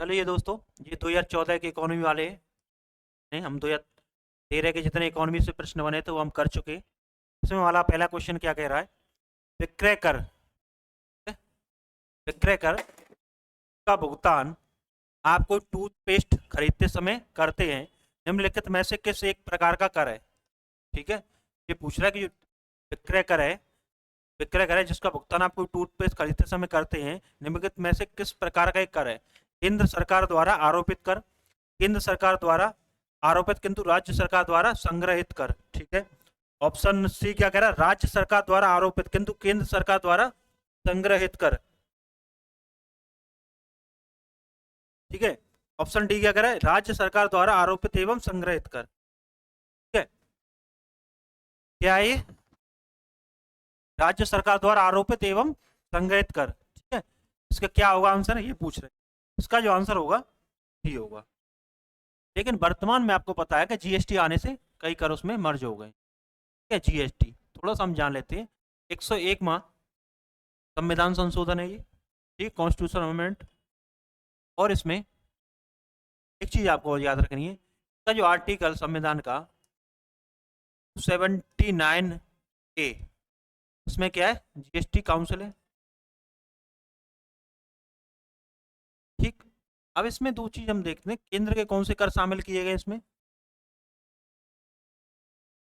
चलिए दोस्तों, ये 2014 के इकोनॉमी वाले हैं। हम 2013 के जितने इकोनॉमी से प्रश्न बने थे वो हम कर चुके। इसमें वाला पहला क्वेश्चन क्या कह रहा है? विक्रय कर, विक्रय कर का भुगतान आप कोई टूथपेस्ट खरीदते समय करते हैं, निम्नलिखित में से किस एक प्रकार का कर है? ठीक है, ये पूछ रहा है कि जो विक्रय कर है, विक्रय कर है जिसका भुगतान आप कोई टूथपेस्ट खरीदते समय करते हैं, निम्नलिखित में से किस प्रकार का एक कर है? केंद्र सरकार द्वारा आरोपित कर, केंद्र सरकार द्वारा आरोपित किंतु राज्य सरकार द्वारा संग्रहित कर। ठीक है, ऑप्शन सी क्या कह रहा है? राज्य सरकार द्वारा आरोपित किंतु केंद्र सरकार द्वारा संग्रहित कर। ठीक है, ऑप्शन डी क्या कह रहा है? राज्य सरकार द्वारा आरोपित एवं संग्रहित कर। ठीक है, क्या है ये? राज्य सरकार द्वारा आरोपित एवं संग्रहित कर। ठीक है, इसका क्या होगा आंसर? ये पूछ रहे हैं। इसका जो आंसर होगा डी होगा। लेकिन वर्तमान में आपको पता है कि जीएसटी आने से कई कर उसमें मर्ज हो गए। ठीक है, जीएसटी थोड़ा सा हम जान लेते हैं। 101वां संविधान संशोधन है ये, ठीक, कॉन्स्टिट्यूशन अमेंडमेंट। और इसमें एक चीज आपको याद रखनी है, इसका जो आर्टिकल संविधान का 79A, इसमें क्या है? जीएसटी काउंसिल है। ठीक, अब इसमें दो चीज हम देखते हैं, केंद्र के कौन से कर शामिल किए गए इसमें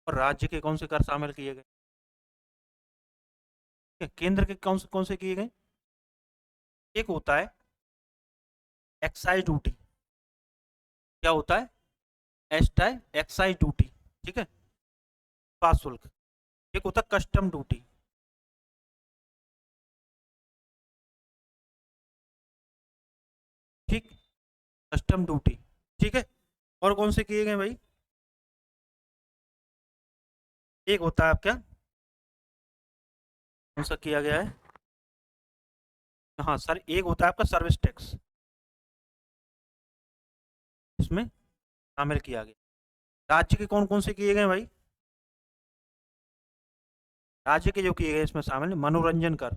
और राज्य के कौन से कर शामिल किए गए। केंद्र के कौन से किए गए? एक होता है एक्साइज ड्यूटी। क्या होता है? Excise duty. ठीक है, उत्पाद शुल्क। एक होता है कस्टम ड्यूटी। ठीक, कस्टम ड्यूटी। ठीक है, और कौन से किए गए भाई? एक होता है आपका, कौन सा किया गया है? हाँ सर, एक होता है आपका सर्विस टैक्स, इसमें शामिल किया गया। राज्य के कौन कौन से किए गए भाई? राज्य के जो किए गए इसमें शामिल है मनोरंजन कर।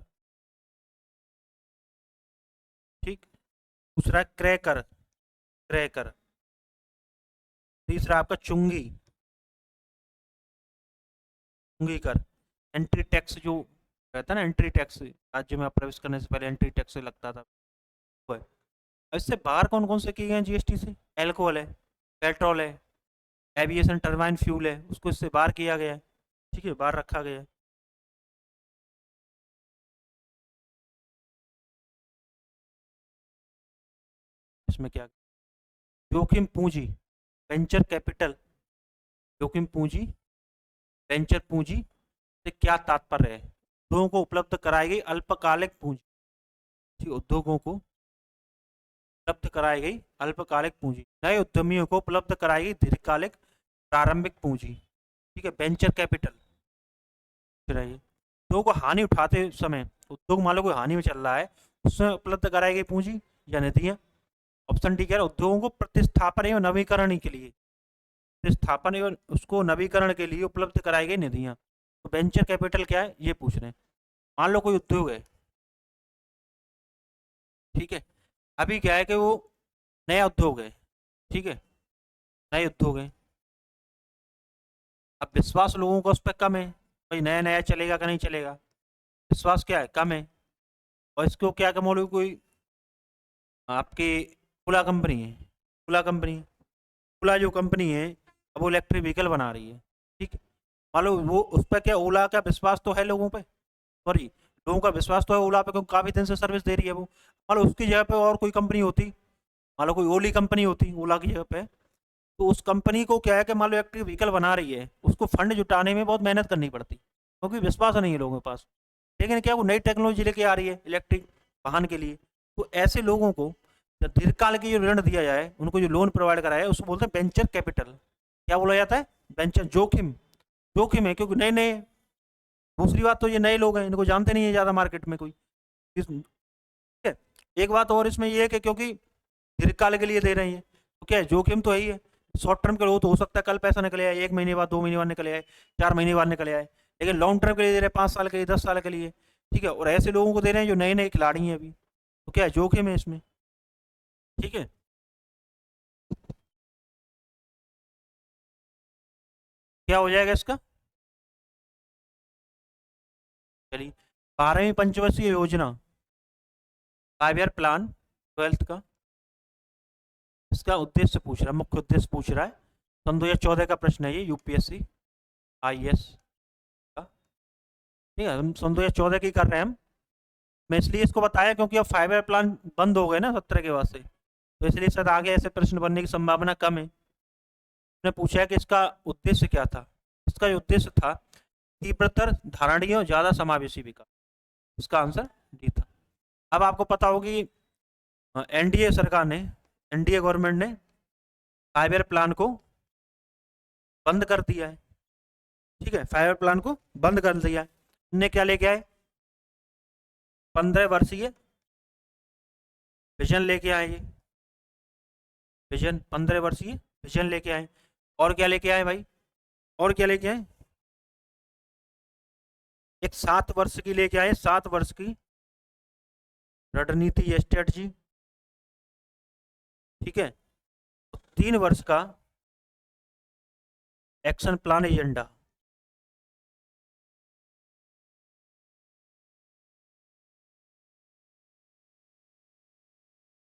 ठीक, दूसरा क्रय कर, क्रय कर। तीसरा आपका चुंगी, चुंगी कर। एंट्री टैक्स जो रहता है ना, एंट्री टैक्स, राज्य में प्रवेश करने से पहले एंट्री टैक्स लगता था, वो है। इससे बाहर कौन कौन से किए गए हैं जीएसटी से? एल्कोहल है, पेट्रोल है, एविएशन टर्बाइन फ्यूल है, उसको इससे बाहर किया गया है। ठीक है, बाहर रखा गया है। इसमें क्या? जोखिम पूंजी, वेंचर कैपिटल। जोखिम पूंजी, वेंचर पूंजी से क्या तात्पर्य है? उद्योगों को उपलब्ध कराई गई अल्पकालिक पूंजी। ठीक, उद्योगों को उपलब्ध कराई गई अल्पकालिक पूंजी, नए उद्यमियों को उपलब्ध कराई गई दीर्घकालिक प्रारंभिक पूंजी। ठीक है, वेंचर कैपिटल। उद्योग को हानि उठाते समय, उद्योग मान लो कोई हानि में चल रहा है, उसमें उपलब्ध कराई गई पूंजी या निधियां। ऑप्शन डी कह रहा है उद्योगों को प्रतिस्थापन एवं नवीकरण के लिए, प्रतिस्थापन एवं उसको नवीकरण के लिए उपलब्ध कराई गई निधियां। तो वेंचर कैपिटल क्या है ये पूछ रहे हैं। मान लो कोई उद्योग है, ठीक है, अभी क्या है कि वो नया उद्योग है, ठीक है, नए उद्योग है। अब विश्वास लोगों का उस पर कम है, भाई नया नया चलेगा कि नहीं चलेगा, विश्वास क्या है, कम है। और इसको क्या कम हो, कोई आपकी ओला कंपनी है, ओला कंपनी, ओला जो कंपनी है, अब वो इलेक्ट्रिक व्हीकल बना रही है। ठीक है, मान लो वो उस पर क्या, ओला का विश्वास तो है लोगों पे, सॉरी, लोगों का विश्वास तो है ओला पे, क्योंकि काफ़ी दिन से सर्विस दे रही है वो। मान लो उसकी जगह पे और कोई कंपनी होती, मान लो कोई ओली कंपनी होती ओला की जगह पे, तो उस कंपनी को क्या है कि मान लो इलेक्ट्रिक व्हीकल बना रही है, उसको फंड जुटाने में बहुत मेहनत करनी पड़ती, क्योंकि विश्वास नहीं है लोगों के पास। लेकिन क्या वो नई टेक्नोलॉजी लेके आ रही है इलेक्ट्रिक वाहन के लिए, तो ऐसे लोगों को जब दीर्घकाल के जो ऋण दिया जाए, उनको जो लोन प्रोवाइड कराया उसको बोलते हैं वेंचर कैपिटल। क्या बोला जाता है? वेंचर। जोखिम, जोखिम है क्योंकि नए नए, दूसरी बात तो ये नए लोग हैं, इनको जानते नहीं है ज़्यादा मार्केट में कोई। ठीक है, एक बात और इसमें ये है कि क्योंकि दीर्घकाल के लिए दे रहे हैं, तो क्या है, जोखिम तो है ही है। शॉर्ट टर्म के लिए तो हो सकता है कल पैसा निकले आए, 1 महीने बाद, 2 महीने बाद निकले आए, 4 महीने बाद निकले आए। लेकिन लॉन्ग टर्म के लिए दे रहे हैं, 5 साल के लिए, 10 साल के लिए। ठीक है, और ऐसे लोगों को दे रहे हैं जो नए नए खिलाड़ी हैं अभी, तो क्या है, जोखिम है इसमें। ठीक है, क्या हो जाएगा इसका? चलिए, 12वीं पंचवर्षीय योजना, 5 ईयर प्लान, 12th का, इसका उद्देश्य पूछ रहा है, मुख्य उद्देश्य पूछ रहा है। सन 2014 का प्रश्न है ये, यूपीएससी आईएएस का। ठीक है, हम सन 2014 की कर रहे हैं हम। मैं इसलिए इसको बताया क्योंकि अब 5 ईयर प्लान बंद हो गए ना 17 के बाद से, तो इसलिए शायद आगे ऐसे प्रश्न बनने की संभावना कम है। ने पूछा है कि इसका उद्देश्य क्या था। इसका उद्देश्य था तीव्रतर, धारणीय और ज्यादा समावेशी विकास। इसका आंसर डी था। अब आपको पता होगी एनडीए सरकार ने, एनडीए गवर्नमेंट ने 5 ईयर प्लान को बंद कर दिया है। ठीक है, 5 ईयर प्लान को बंद कर दिया है। इनने क्या लेके आए? 15 वर्षीय विजन लेके आए। ये विजन, 15 वर्षीय विजन लेके आए। और क्या लेके आए भाई? और क्या लेके आए? एक 7 वर्ष की लेके आए, 7 वर्ष की रणनीति स्ट्रेटजी। ठीक है, 3 वर्ष का एक्शन प्लान एजेंडा।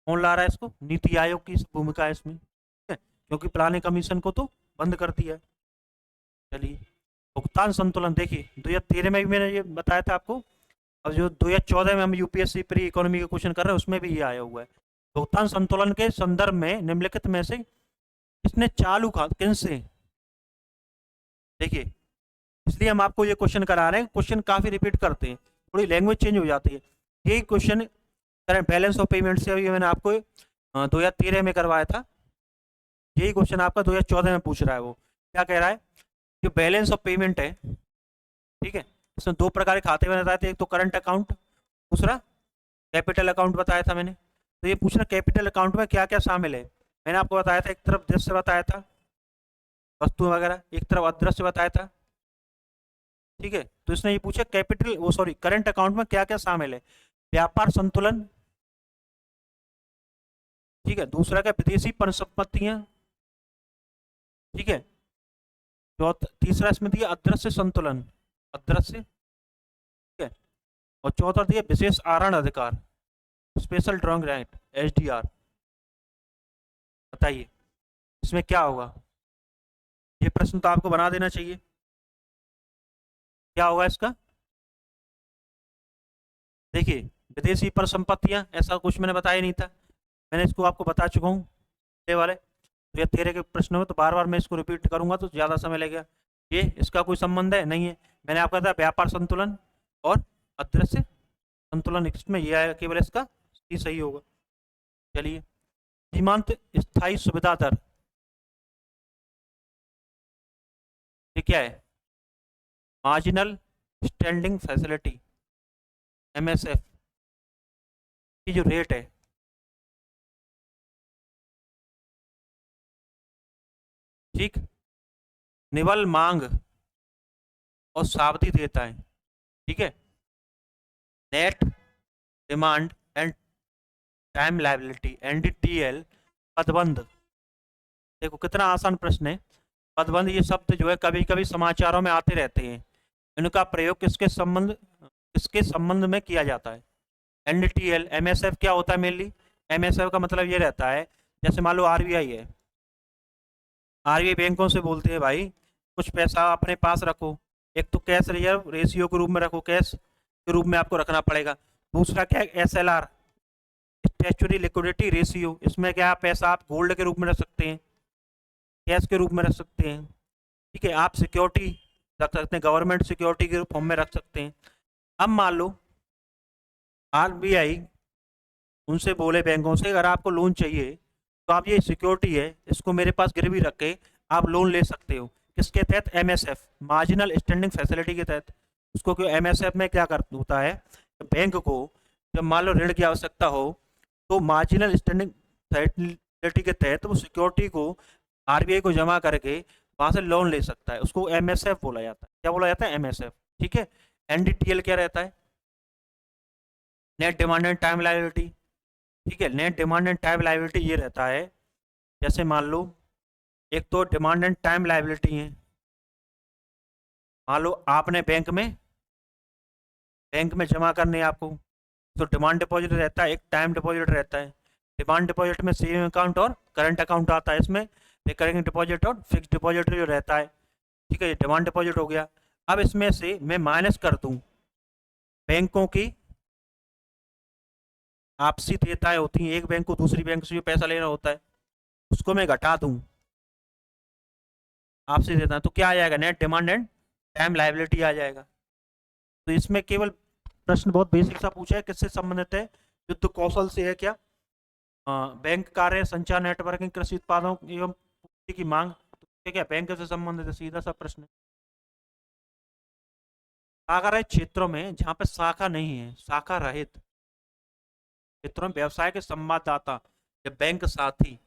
कौन ला रहा है इसको? नीति आयोग की भूमिका है इसमें। ठीक है, क्योंकि प्लानिंग कमीशन को तो बंद कर दिया है। चलिए, भुगतान संतुलन देखिए, 2013 में भी मैंने ये बताया था आपको, अब जो 2014 में हम यूपीएससी प्री इकोनॉमी का क्वेश्चन कर रहे हैं उसमें भी ये आया हुआ है। भुगतान संतुलन के संदर्भ में निम्नलिखित में से किसने चालू किन से, देखिए, इसलिए हम आपको ये क्वेश्चन करा रहे हैं। क्वेश्चन काफी रिपीट करते हैं, थोड़ी लैंग्वेज चेंज हो जाती है। यही question current balance of payment से अभी मैंने आपको 2013 में करवाया था। यही क्वेश्चन आपका 2014 में पूछ रहा है। वो क्या कह रहा है? जो बैलेंस ऑफ पेमेंट है, ठीक है, इसमें 2 प्रकार के खाते मैंने बताए थे, एक तो करंट अकाउंट, दूसरा कैपिटल अकाउंट बताया था मैंने। तो ये पूछना कैपिटल अकाउंट में क्या क्या शामिल है। मैंने आपको बताया था, एक तरफ दृश्य बताया था, वस्तु वगैरह, एक तरफ अदृश्य बताया था। ठीक है, तो इसने ये पूछा कैपिटल, वो सॉरी, करंट अकाउंट में क्या क्या शामिल है। व्यापार संतुलन, ठीक है, दूसरा क्या विदेशी परिसंपत्तियां, ठीक है, तीसरा इसमें दिया अदृश्य संतुलन, अदृश्य, ठीक है, और चौथा दिया विशेष आहरण अधिकार, स्पेशल ड्रॉइंग राइट, एसडीआर। बताइए इसमें क्या होगा? ये प्रश्न तो आपको बना देना चाहिए। क्या होगा इसका? देखिए, विदेशी परिसंपत्तियां, ऐसा कुछ मैंने बताया नहीं था, मैंने इसको आपको बता चुका हूँ ये वाले। तो ये 13 के प्रश्न में तो बार बार मैं इसको रिपीट करूंगा तो ज़्यादा समय लगेगा। ये इसका कोई संबंध है नहीं है। मैंने आपको बताया व्यापार संतुलन और अदृश्य संतुलन, इसमें यह है केवल इसका ही सही होगा। चलिए, सीमांत स्थायी सुविधा दर, ये क्या है? मार्जिनल स्टैंडिंग फैसिलिटी, एमएसएफ की जो रेट है, ठीक, निवल मांग और सावधि देता है। ठीक है, net demand and time liability, NDTL, पदबंध। देखो कितना आसान प्रश्न है। पदबंध ये शब्द जो है कभी कभी समाचारों में आते रहते हैं। इनका प्रयोग किसके संबंध में किया जाता है? एनडीटीएल, एमएसएफ क्या होता है मेनली? एमएसएफ का मतलब ये रहता है, जैसे मान लो आरबीआई है, आरबीआई बैंकों से बोलते हैं भाई कुछ पैसा अपने पास रखो। एक तो कैश रिजर्व रेशियो के रूप में रखो, कैश के रूप में आपको रखना पड़ेगा। दूसरा क्या है? एसएलआर, स्टैट्यूटरी लिक्विडिटी रेशियो, इसमें क्या पैसा आप गोल्ड के रूप में रख सकते हैं, कैश के रूप में रख सकते हैं। ठीक है, आप सिक्योरिटी रख सकते हैं, गवर्नमेंट सिक्योरिटी के फॉर्म में रख सकते हैं। अब मान लो आरबीआई उनसे बोले बैंकों से अगर आपको लोन चाहिए तो आप ये सिक्योरिटी है इसको मेरे पास गिरवी रख के आप लोन ले सकते हो। किसके तहत? एमएसएफ, मार्जिनल स्टैंडिंग फैसिलिटी के तहत। उसको क्यों एमएसएफ में क्या कर होता है, बैंक को जब मान लो ऋण की आवश्यकता हो तो मार्जिनल स्टैंडिंग फैसिलिटी के तहत वो सिक्योरिटी को आरबीआई को जमा करके वहां से लोन ले सकता है। उसको एमएसएफ बोला जाता है। क्या बोला जाता है? एमएसएफ। ठीक है, एनडीटीएल क्या रहता है? Net demand and time liability, ठीक है, net demand and time liability ये रहता है, जैसे मान लो एक तो डिमांड एंड टाइम लायबिलिटी है। मान लो आपने बैंक में जमा करने आपको, तो डिमांड डिपॉजिट रहता है, एक टाइम डिपॉजिट रहता है। डिमांड डिपॉजिट में सेविंग अकाउंट और करंट अकाउंट आता है, इसमें रिकरिंग डिपॉजिट और फिक्स डिपॉजिट जो रहता है। ठीक है, ये डिमांड डिपॉजिट हो गया। अब इसमें से मैं माइनस कर दूं बैंकों की आपसी देयताएं होती हैं, एक बैंक को दूसरी बैंक से जो पैसा लेना होता है उसको मैं घटा दूं आपसी देता है, तो क्या आ जाएगा, net demand and time liability आ जाएगा। तो इसमें केवल प्रश्न बहुत बेसिक सा पूछा है, किससे संबंधित है, युद्ध कौशल से है क्या, बैंक कार्य, संचार, नेटवर्किंग, कृषि उत्पादों एवं पूर्ति की मांग, तो क्या बैंक से संबंधित है, सीधा सा प्रश्न है। शाखा रहित क्षेत्रों में जहां पे शाखा नहीं है, शाखा रहित क्षेत्रों में व्यवसाय के संवाददाता या बैंक साथी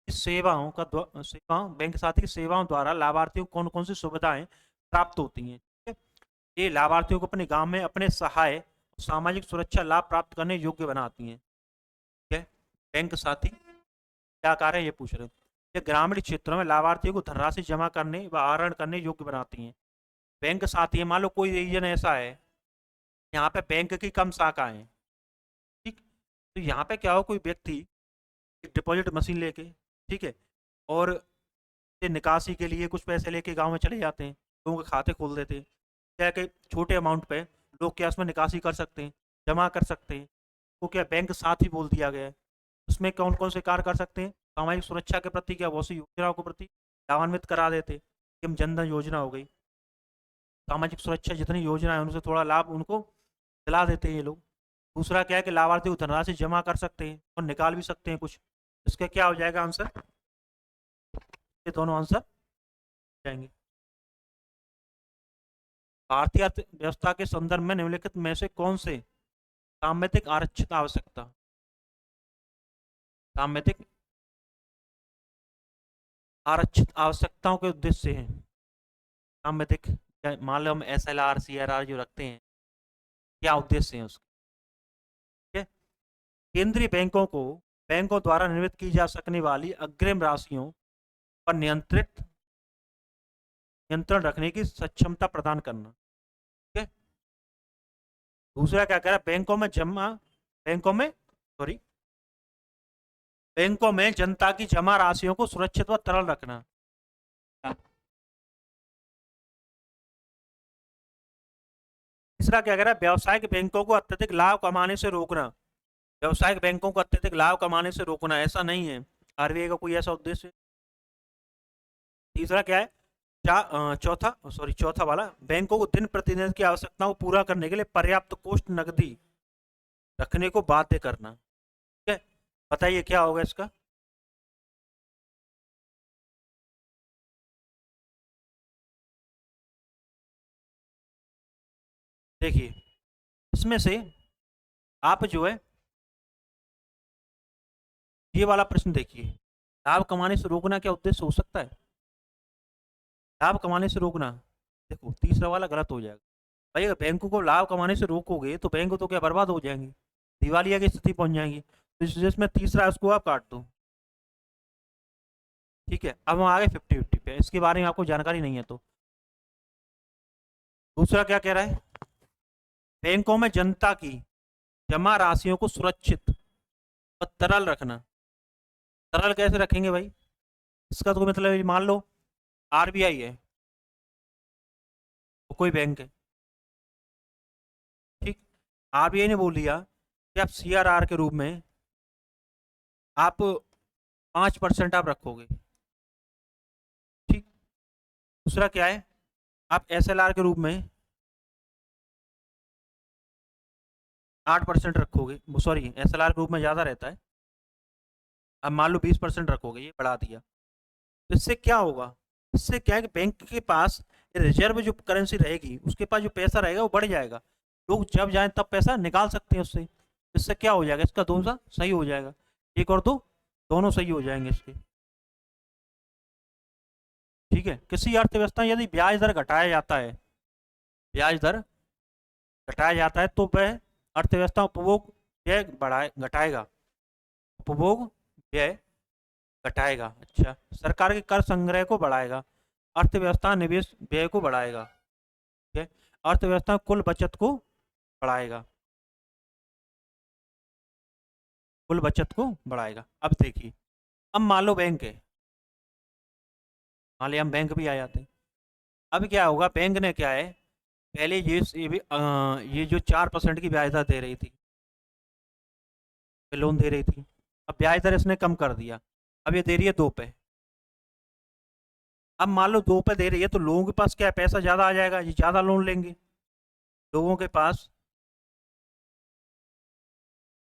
सेवाओं बैंक साथी की सेवाओं द्वारा लाभार्थियों को कौन कौन सी सुविधाएं प्राप्त होती हैं। ठीक है, ये लाभार्थियों को अपने गांव में अपने सहाय सामाजिक सुरक्षा लाभ प्राप्त करने योग्य बनाती हैं। ठीक है, बैंक साथी क्या कार्य है ये पूछ रहे हैं। ये ग्रामीण क्षेत्रों में लाभार्थियों को धनराशि जमा करने व आहरण करने योग्य बनाती हैं। बैंक साथी है, मान लो कोई रीजन ऐसा है यहाँ पे बैंक की कम शाखाएं हैं, ठीक, तो यहाँ पे क्या हो, कोई व्यक्ति डिपॉजिट मशीन लेके, ठीक है, और निकासी के लिए कुछ पैसे लेके गांव में चले जाते हैं, लोगों के खाते खोल देते हैं, क्या कि छोटे अमाउंट पे लोग क्या उसमें निकासी कर सकते हैं, जमा कर सकते हैं, वो क्या बैंक साथ ही बोल दिया गया है। उसमें कौन कौन से कार्य कर सकते हैं, सामाजिक सुरक्षा के प्रति क्या बहुत सी योजनाओं के प्रति लाभान्वित करा देते, कि जनधन योजना हो गई, सामाजिक सुरक्षा जितनी योजना है उनसे थोड़ा लाभ उनको दिला देते हैं ये लोग। दूसरा क्या है कि लाभार्थी को धनराशि जमा कर सकते हैं और निकाल भी सकते हैं कुछ। इसका क्या हो जाएगा आंसर, ये दोनों आंसर जाएंगे। भारतीय अर्थव्यवस्था के संदर्भ में निम्नलिखित में से कौन से सामयिक आरक्षित आवश्यकता, सामयिक आरक्षित आवश्यकताओं के उद्देश्य हैं। सामयिक, मान लो हम SLR CRR जो रखते हैं, क्या उद्देश्य है उसके। ठीक है, केंद्रीय बैंकों द्वारा निर्मित की जा सकने वाली अग्रिम राशियों पर नियंत्रण रखने की सक्षमता प्रदान करना। ठीक है, दूसरा क्या कह रहा है, बैंकों में जनता की जमा राशियों को सुरक्षित व तरल रखना। तीसरा क्या कह रहा है, व्यावसायिक बैंकों को अत्यधिक लाभ कमाने से रोकना। व्यावसायिक बैंकों को अत्यधिक लाभ कमाने से रोकना, ऐसा नहीं है RBI का कोई ऐसा उद्देश्य। तीसरा क्या है, चौथा वाला, बैंकों को दिन प्रतिदिन की आवश्यकताओं को पूरा करने के लिए पर्याप्त कोष नकदी रखने को बाध्य करना। ठीक है, बताइए क्या होगा इसका। देखिए, इसमें से आप जो है ये वाला प्रश्न देखिए, लाभ कमाने से रोकना क्या उद्देश्य हो सकता है, लाभ कमाने से रोकना। देखो तीसरा वाला गलत हो जाएगा भाई, अगर बैंकों को लाभ कमाने से रोकोगे तो बैंक तो क्या बर्बाद हो जाएंगे, दिवालिया की स्थिति पहुंच जाएंगी, तो इसमें तीसरा उसको आप काट दो। ठीक है, अब हम आगे 50-50 पे, इसके बारे में आपको जानकारी नहीं है तो। दूसरा क्या कह रहा है, बैंकों में जनता की जमा राशियों को सुरक्षित और तरल रखना। तरल कैसे रखेंगे भाई, इसका तो मतलब मान लो RBI है, तो कोई बैंक है, ठीक, RBI ने बोल दिया कि आप CRR के रूप में आप 5% आप रखोगे। ठीक, दूसरा क्या है, आप SLR के रूप में 8% रखोगे, सॉरी SLR के रूप में ज़्यादा रहता है, अब मान लो 20% रखोगे, ये बढ़ा दिया, तो इससे क्या होगा, इससे क्या है कि बैंक के पास रिजर्व जो करेंसी रहेगी, उसके पास जो पैसा रहेगा वो बढ़ जाएगा, लोग जब जाए तब पैसा निकाल सकते हैं उससे। इससे क्या हो जाएगा, इसका दोनों सही हो जाएगा, एक और दो दोनों सही हो जाएंगे इसके। ठीक है, किसी अर्थव्यवस्था यदि ब्याज दर घटाया जाता है, ब्याज दर घटाया जाता है तो वह अर्थव्यवस्था उपभोग व्यय बढ़ाए घटाएगा, उपभोग व्यय घटाएगा। अच्छा, सरकार के कर संग्रह को बढ़ाएगा, अर्थव्यवस्था निवेश व्यय को बढ़ाएगा। ठीक है, अर्थव्यवस्था कुल बचत को बढ़ाएगा, कुल बचत को बढ़ाएगा। अब देखिए, अब मान लो बैंक है, मान लिया हम बैंक भी आ जाते हैं। अब क्या होगा, बैंक ने क्या है, पहले ये भी ये जो 4% की ब्याज दर दे रही थी, लोन दे रही थी, अब ब्याज दर इसने कम कर दिया, अब ये दे रही है 2 पे। अब मान लो 2 पे दे रही है, तो लोगों के पास क्या है, पैसा ज्यादा आ जाएगा, ये ज्यादा लोन लेंगे, लोगों के पास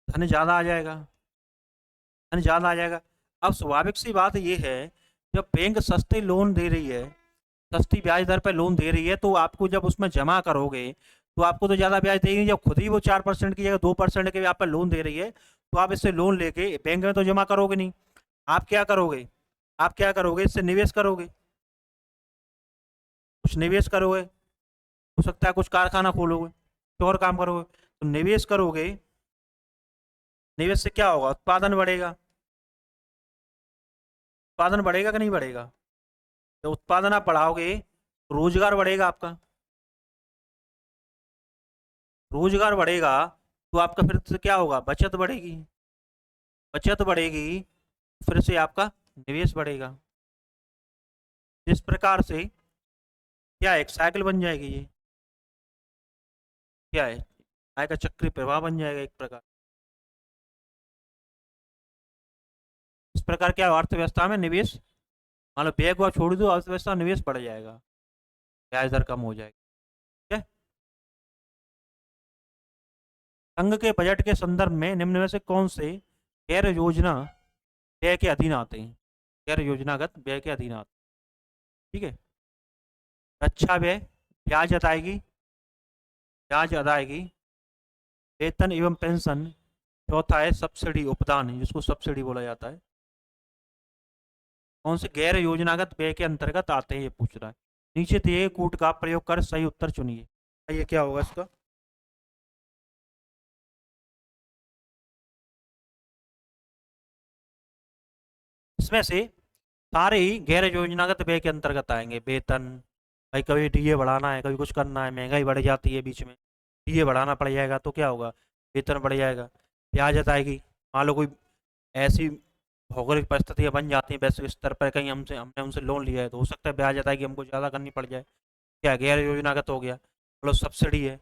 धन ज्यादा आ जाएगा, धन ज्यादा आ जाएगा। अब स्वाभाविक सी बात ये है, जब बैंक सस्ते लोन दे रही है, सस्ती ब्याज दर पर लोन दे रही है, तो आपको जब उसमें जमा करोगे तो आपको तो ज्यादा ब्याज देगी। जब खुद ही वो 4% की जगह 2% के आप पर लोन दे रही है, तो आप इससे लोन लेके बैंक में तो जमा करोगे नहीं। आप क्या करोगे, आप क्या करोगे, इससे निवेश करोगे, कुछ निवेश करोगे, हो सकता है कुछ कारखाना खोलोगे, कुछ और काम करोगे। तो निवेश करोगे, निवेश से क्या होगा, उत्पादन बढ़ेगा, उत्पादन बढ़ेगा कि नहीं बढ़ेगा। जब उत्पादन आप बढ़ाओगे, रोजगार बढ़ेगा आपका, रोजगार बढ़ेगा, तो आपका फिर से क्या होगा, बचत बढ़ेगी, बचत बढ़ेगी, फिर से आपका निवेश बढ़ेगा। इस प्रकार से क्या एक साइकिल बन जाएगी, ये क्या है, आय का चक्री प्रवाह बन जाएगा एक प्रकार। इस प्रकार क्या अर्थव्यवस्था में निवेश, मान लो बैग वहाँ छोड़ दो, अर्थव्यवस्था निवेश बढ़ जाएगा, ब्याज दर कम हो जाएगी। ठीक है, संघ के बजट के संदर्भ में निम्न में से कौन से गैर योजना व्यय के अधीन आते हैं, गैर योजनागत व्यय के अधीन आते हैं। ठीक है, रक्षा व्यय, ब्याज अदायगी, ब्याज अदायगी, वेतन एवं पेंशन, चौथा है सब्सिडी उपदान, जिसको सब्सिडी बोला जाता है। कौन से गैर योजनागत व्यय के अंतर्गत आते हैं, ये पूछ रहा है। नीचे दिए कूट का प्रयोग कर सही उत्तर चुनिए। ये क्या होगा इसका, इसमें से सारे ही गैर योजनागत व्यय के अंतर्गत आएंगे। वेतन, भाई कभी डीए बढ़ाना है, कभी कुछ करना है, महंगाई बढ़ जाती है बीच में, डीए बढ़ाना पड़ जाएगा, तो क्या होगा, वेतन बढ़ जाएगा। ब्याज आएगी, मान लो कोई ऐसी भौगोलिक परिस्थितियां बन जाती हैं वैश्विक स्तर पर, कहीं हमने उनसे लोन लिया है, तो हो सकता है ब्याज आएगी हमको ज़्यादा करनी पड़ जाए, क्या गैर योजनागत हो गया। मतलब सब्सिडी है,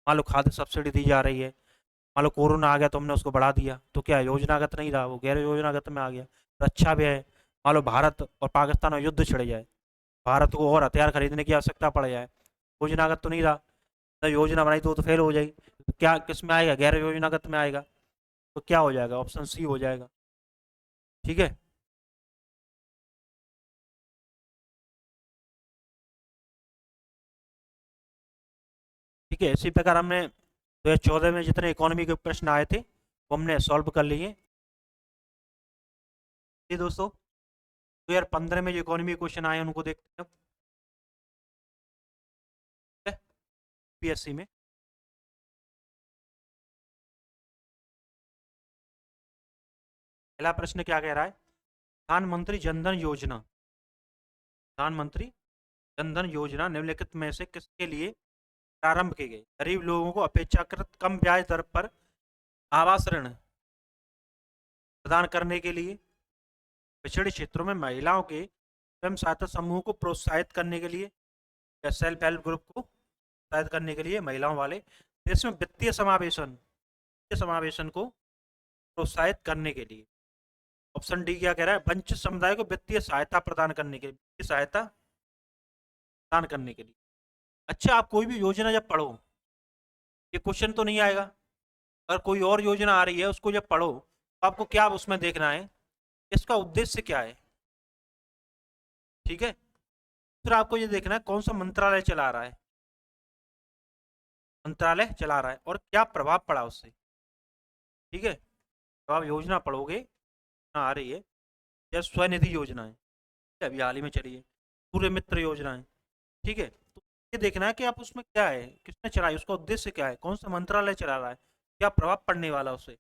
मान लो खाद्य सब्सिडी दी जा रही है, मान लो कोरोना आ गया तो हमने उसको बढ़ा दिया, तो क्या योजनागत नहीं रहा, वो गैर योजनागत में आ गया। रक्षा व्यय है, मान लो भारत और पाकिस्तान में युद्ध छिड़ जाए, भारत को और हथियार खरीदने की आवश्यकता पड़ जाए, योजनागत तो नहीं रहा, तो योजना बनाई तो फेल हो जाएगी, तो क्या किस में आएगा, गैर योजनागत में आएगा। तो क्या हो जाएगा, ऑप्शन सी हो जाएगा। ठीक है, ठीक है, इसी प्रकार हमने 2014 में जितने इकोनॉमी के प्रश्न आए थे वो हमने सॉल्व कर लिए। ये दोस्तों 2015 में जो इकोनॉमी क्वेश्चन आए उनको देखते हैं पीएससी में। पहला प्रश्न क्या कह रहा है, प्रधानमंत्री जनधन योजना, प्रधानमंत्री जनधन योजना निम्नलिखित में से किसके लिए प्रारंभ की गई। गरीब लोगों को अपेक्षाकृत कम ब्याज दर पर आवास ऋण प्रदान करने के लिए, पिछड़े क्षेत्रों में महिलाओं के स्वयं सहायता समूह को प्रोत्साहित करने के लिए, या सेल्फ हेल्प ग्रुप को प्रोत्साहित करने के लिए महिलाओं वाले देश में वित्तीय समावेशन, वित्तीय समावेशन को प्रोत्साहित करने के लिए। ऑप्शन डी क्या कह रहा है, वंचित समुदाय को वित्तीय सहायता प्रदान करने के लिए, वित्तीय सहायता प्रदान करने के लिए। अच्छा, आप कोई भी योजना जब पढ़ो, ये क्वेश्चन तो नहीं आएगा, अगर कोई और योजना आ रही है उसको जब पढ़ो तो आपको क्या उसमें देखना है, इसका उद्देश्य क्या है। ठीक है, फिर आपको ये देखना है कौन सा मंत्रालय चला रहा है, मंत्रालय चला रहा है और क्या प्रभाव पड़ा उससे। ठीक है, तो आप योजना पढ़ोगे, आ रही है या स्वनिधि योजना है, अभी हाल ही में चली है, सूर्य मित्र योजना है। ठीक है, तो ये देखना है कि आप उसमें क्या है, किसने चलाई, उसका उद्देश्य क्या है, कौन सा मंत्रालय चला रहा है, क्या प्रभाव पड़ने वाला उससे।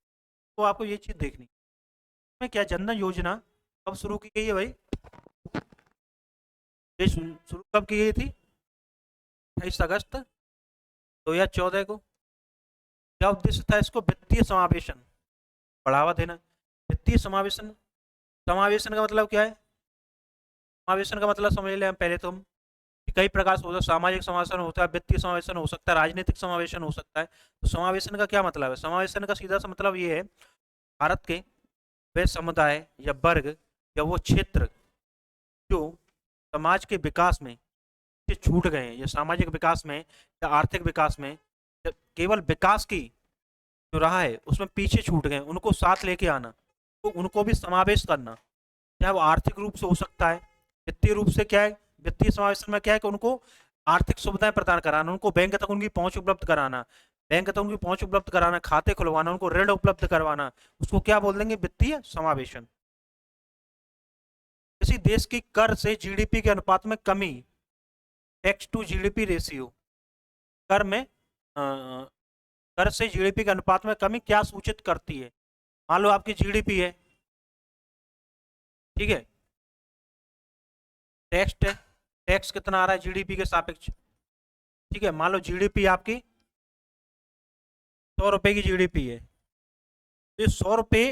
तो आपको ये चीज देखनी है। क्या जनधन योजना कब शुरू की गई है भाई? ये शुरू कब की गई थी? 28 अगस्त 2014 को। क्या उद्देश्य था इसको? वित्तीय समावेशन बढ़ावा देना। वित्तीय समावेशन, समावेशन का मतलब क्या है? समावेशन का मतलब समझ ले हम पहले। तो हम कई प्रकार से होता है, सामाजिक समावेशन होता है, वित्तीय समावेशन हो सकता है, राजनीतिक समावेशन हो सकता है। तो समावेशन का क्या मतलब है? समावेशन का सीधा सा मतलब ये है, भारत के वे समुदाय या वर्ग या वो क्षेत्र जो समाज के विकास में से छूट गए हैं, या सामाजिक विकास में या आर्थिक विकास में केवल विकास की जो रहा है उसमें पीछे छूट गए, उनको साथ लेके आना, तो उनको भी समावेश करना। चाहे वो आर्थिक रूप से हो सकता है, वित्तीय रूप से क्या है, वित्तीय समावेशन में क्या है कि उनको आर्थिक सुविधाएं प्रदान कराना, उनको बैंक तक उनकी पहुंच उपलब्ध कराना, बैंक तक उनकी पहुंच उपलब्ध कराना, खाते खुलवाना, उनको ऋण उपलब्ध करवाना, उसको क्या बोल देंगे? वित्तीय समावेशन। किसी देश की कर से जीडीपी के अनुपात में कमी, टैक्स टू जीडीपी रेशियो, कर में कर से जीडीपी के अनुपात में कमी क्या सूचित करती है? मान लो आपकी जीडीपी है, ठीक है, टैक्स कितना आ रहा है जीडीपी के सापेक्ष, ठीक है, मान लो जीडीपी आपकी 100 रुपए की जीडीपी है, तो 100 रुपए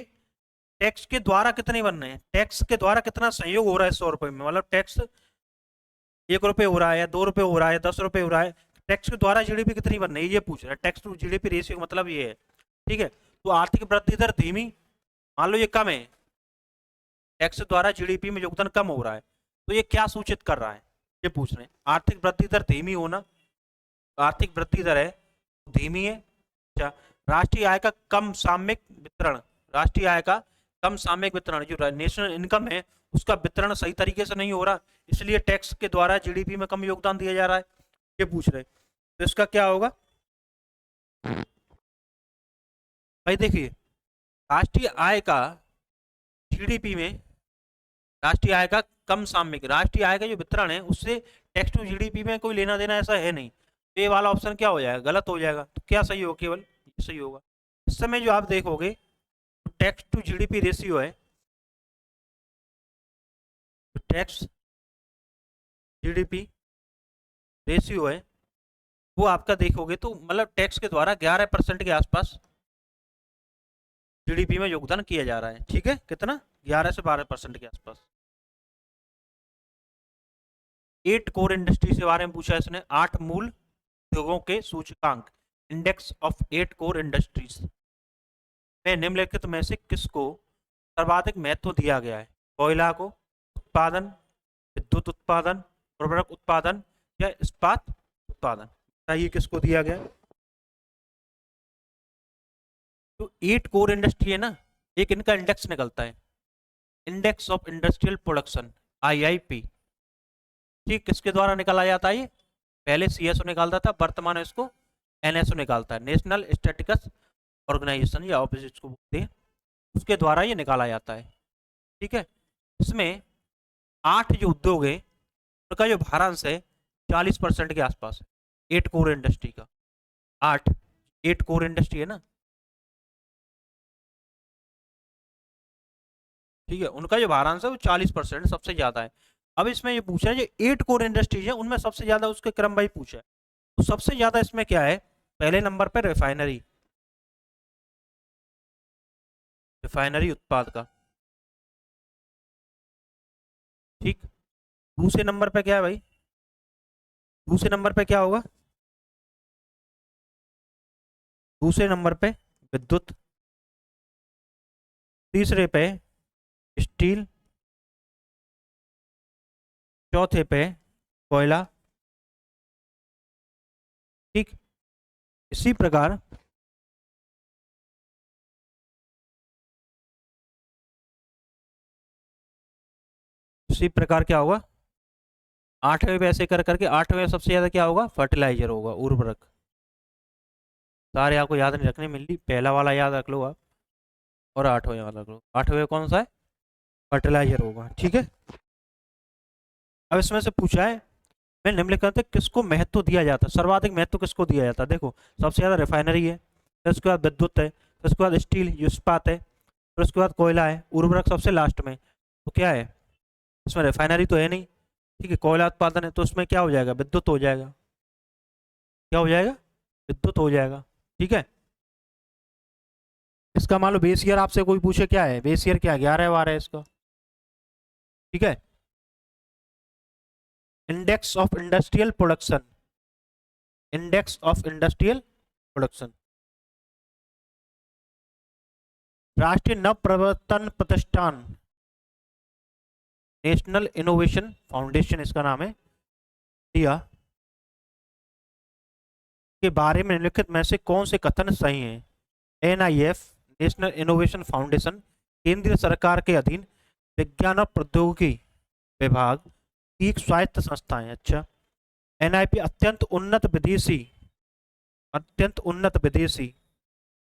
टैक्स के द्वारा कितने बन रहे हैं? टैक्स के द्वारा कितना सहयोग हो रहा है 100 रुपए में? मतलब टैक्स 1 रुपए हो रहा है, या 2 रुपए हो रहा है, 10 रुपए हो रहा है, टैक्स के द्वारा जीडीपी कितनी बन रही है ये पूछ रहा है। टैक्स टू जीडीपी रेशियो मतलब ये है, ठीक है। तो आर्थिक वृद्धि दर धीमी, मान लो ये कम है, टैक्स द्वारा जीडीपी में योगदान कम हो रहा है, तो ये क्या सूचित कर रहा है? ये पूछ रहे हैं। आर्थिक वृद्धि दर धीमी होना, आर्थिक वृद्धि दर है धीमी है। अच्छा, राष्ट्रीय आय का कम सामयिक वितरण, राष्ट्रीय आय का कम सामयिक वितरण, जो नेशनल इनकम है उसका वितरण सही तरीके से नहीं हो रहा, इसलिए टैक्स के द्वारा जीडीपी में कम योगदान दिया जा रहा है, ये पूछ रहे। तो इसका क्या होगा भाई? देखिए, राष्ट्रीय आय का जीडीपी में, राष्ट्रीय आय का कम सामयिक, राष्ट्रीय आय का जो वितरण है उससे टैक्स टू जीडीपी में कोई लेना देना ऐसा है नहीं। ये वाला ऑप्शन क्या हो जाएगा? गलत हो जाएगा। तो क्या सही होगा? केवल सही होगा। इस समय जो आप देखोगे टैक्स टू जीडीपी रेशियो है, टैक्स जीडीपी रेशियो है, वो आपका देखोगे तो मतलब टैक्स के द्वारा 11% के आसपास जीडीपी में योगदान किया जा रहा है, ठीक है। कितना? 11 से 12% के आसपास। 8 कोर इंडस्ट्रीज के बारे में पूछा है इसने, 8 मूल उद्योगों के सूचकांक, इंडेक्स ऑफ 8 कोर इंडस्ट्रीज में निम्नलिखित में से किसको सर्वाधिक महत्व दिया गया है? कोयला को, उत्पादन, विद्युत उत्पादन, उर्वरक उत्पादन या इस्पात उत्पादन? बताइए किसको दिया गया? तो 8 कोर इंडस्ट्री है ना, एक इनका इंडेक्स निकलता है, index of industrial production, IIP, ठीक, किसके द्वारा निकाला जाता है? ये पहले सीएसओ निकालता था, वर्तमान में इसको एनएसओ निकालता है, नेशनल स्टैटिस्टिक्स ऑर्गेनाइजेशन या ऑफिस इसको बोलते हैं, उसके द्वारा ये निकाला जाता है, ठीक है। इसमें 8 जो उद्योग है उनका जो भारांश है 40% के आसपास है, 8 कोर इंडस्ट्री का। 8 कोर इंडस्ट्री है ना, ठीक है, उनका जो भारांश है वो 40%, सबसे ज्यादा है। अब इसमें ये पूछा है जो 8 कोर इंडस्ट्रीज है उनमें सबसे ज्यादा उसके क्रम भाई पूछा है, तो सबसे ज्यादा इसमें क्या है? पहले नंबर पर रिफाइनरी, रिफाइनरी उत्पाद का, ठीक। दूसरे नंबर पे क्या है भाई? दूसरे नंबर पे क्या होगा? दूसरे नंबर पे विद्युत, तीसरे पे स्टील, चौथे पे कोयला, ठीक। इसी प्रकार क्या होगा? 8वें पे ऐसे कर करके 8वें सबसे ज्यादा क्या होगा? फर्टिलाइजर होगा, उर्वरक। सारे आपको याद नहीं रखने, मिली पहला वाला याद रख लो आप, और 8वें वाला रख लो। 8वें कौन सा है? फर्टिलाइजर होगा, ठीक है। अब इसमें से पूछा है मैं निम्नलिखित किसको महत्व दिया जाता है, सर्वाधिक महत्व किसको दिया जाता है? देखो, सबसे ज्यादा रिफाइनरी है, फिर उसके बाद विद्युत है, फिर उसके बाद स्टील इस्पात है, फिर उसके बाद कोयला है, उर्वरक सबसे लास्ट में। तो क्या है इसमें, रिफाइनरी तो है नहीं, ठीक है, कोयला उत्पादन है, तो उसमें क्या हो जाएगा, विद्युत हो जाएगा। क्या हो जाएगा, विद्युत हो जाएगा। ठीक है, इसका मान लो बेस ईयर आपसे कोई पूछे क्या है, बेस ईयर क्या है, 11/12 है इसका। ठीक है, index of industrial production, index of industrial production, राष्ट्रीय नव प्रवर्तन प्रतिष्ठान, नेशनल इनोवेशन फाउंडेशन इसका नाम है, दिया के बारे में निम्नलिखित में से कौन से कथन सही हैं। NIF, नेशनल इनोवेशन फाउंडेशन, केंद्र सरकार के अधीन विज्ञान और प्रौद्योगिकी विभाग की एक स्वायत्त संस्था है। अच्छा, NIP अत्यंत उन्नत विदेशी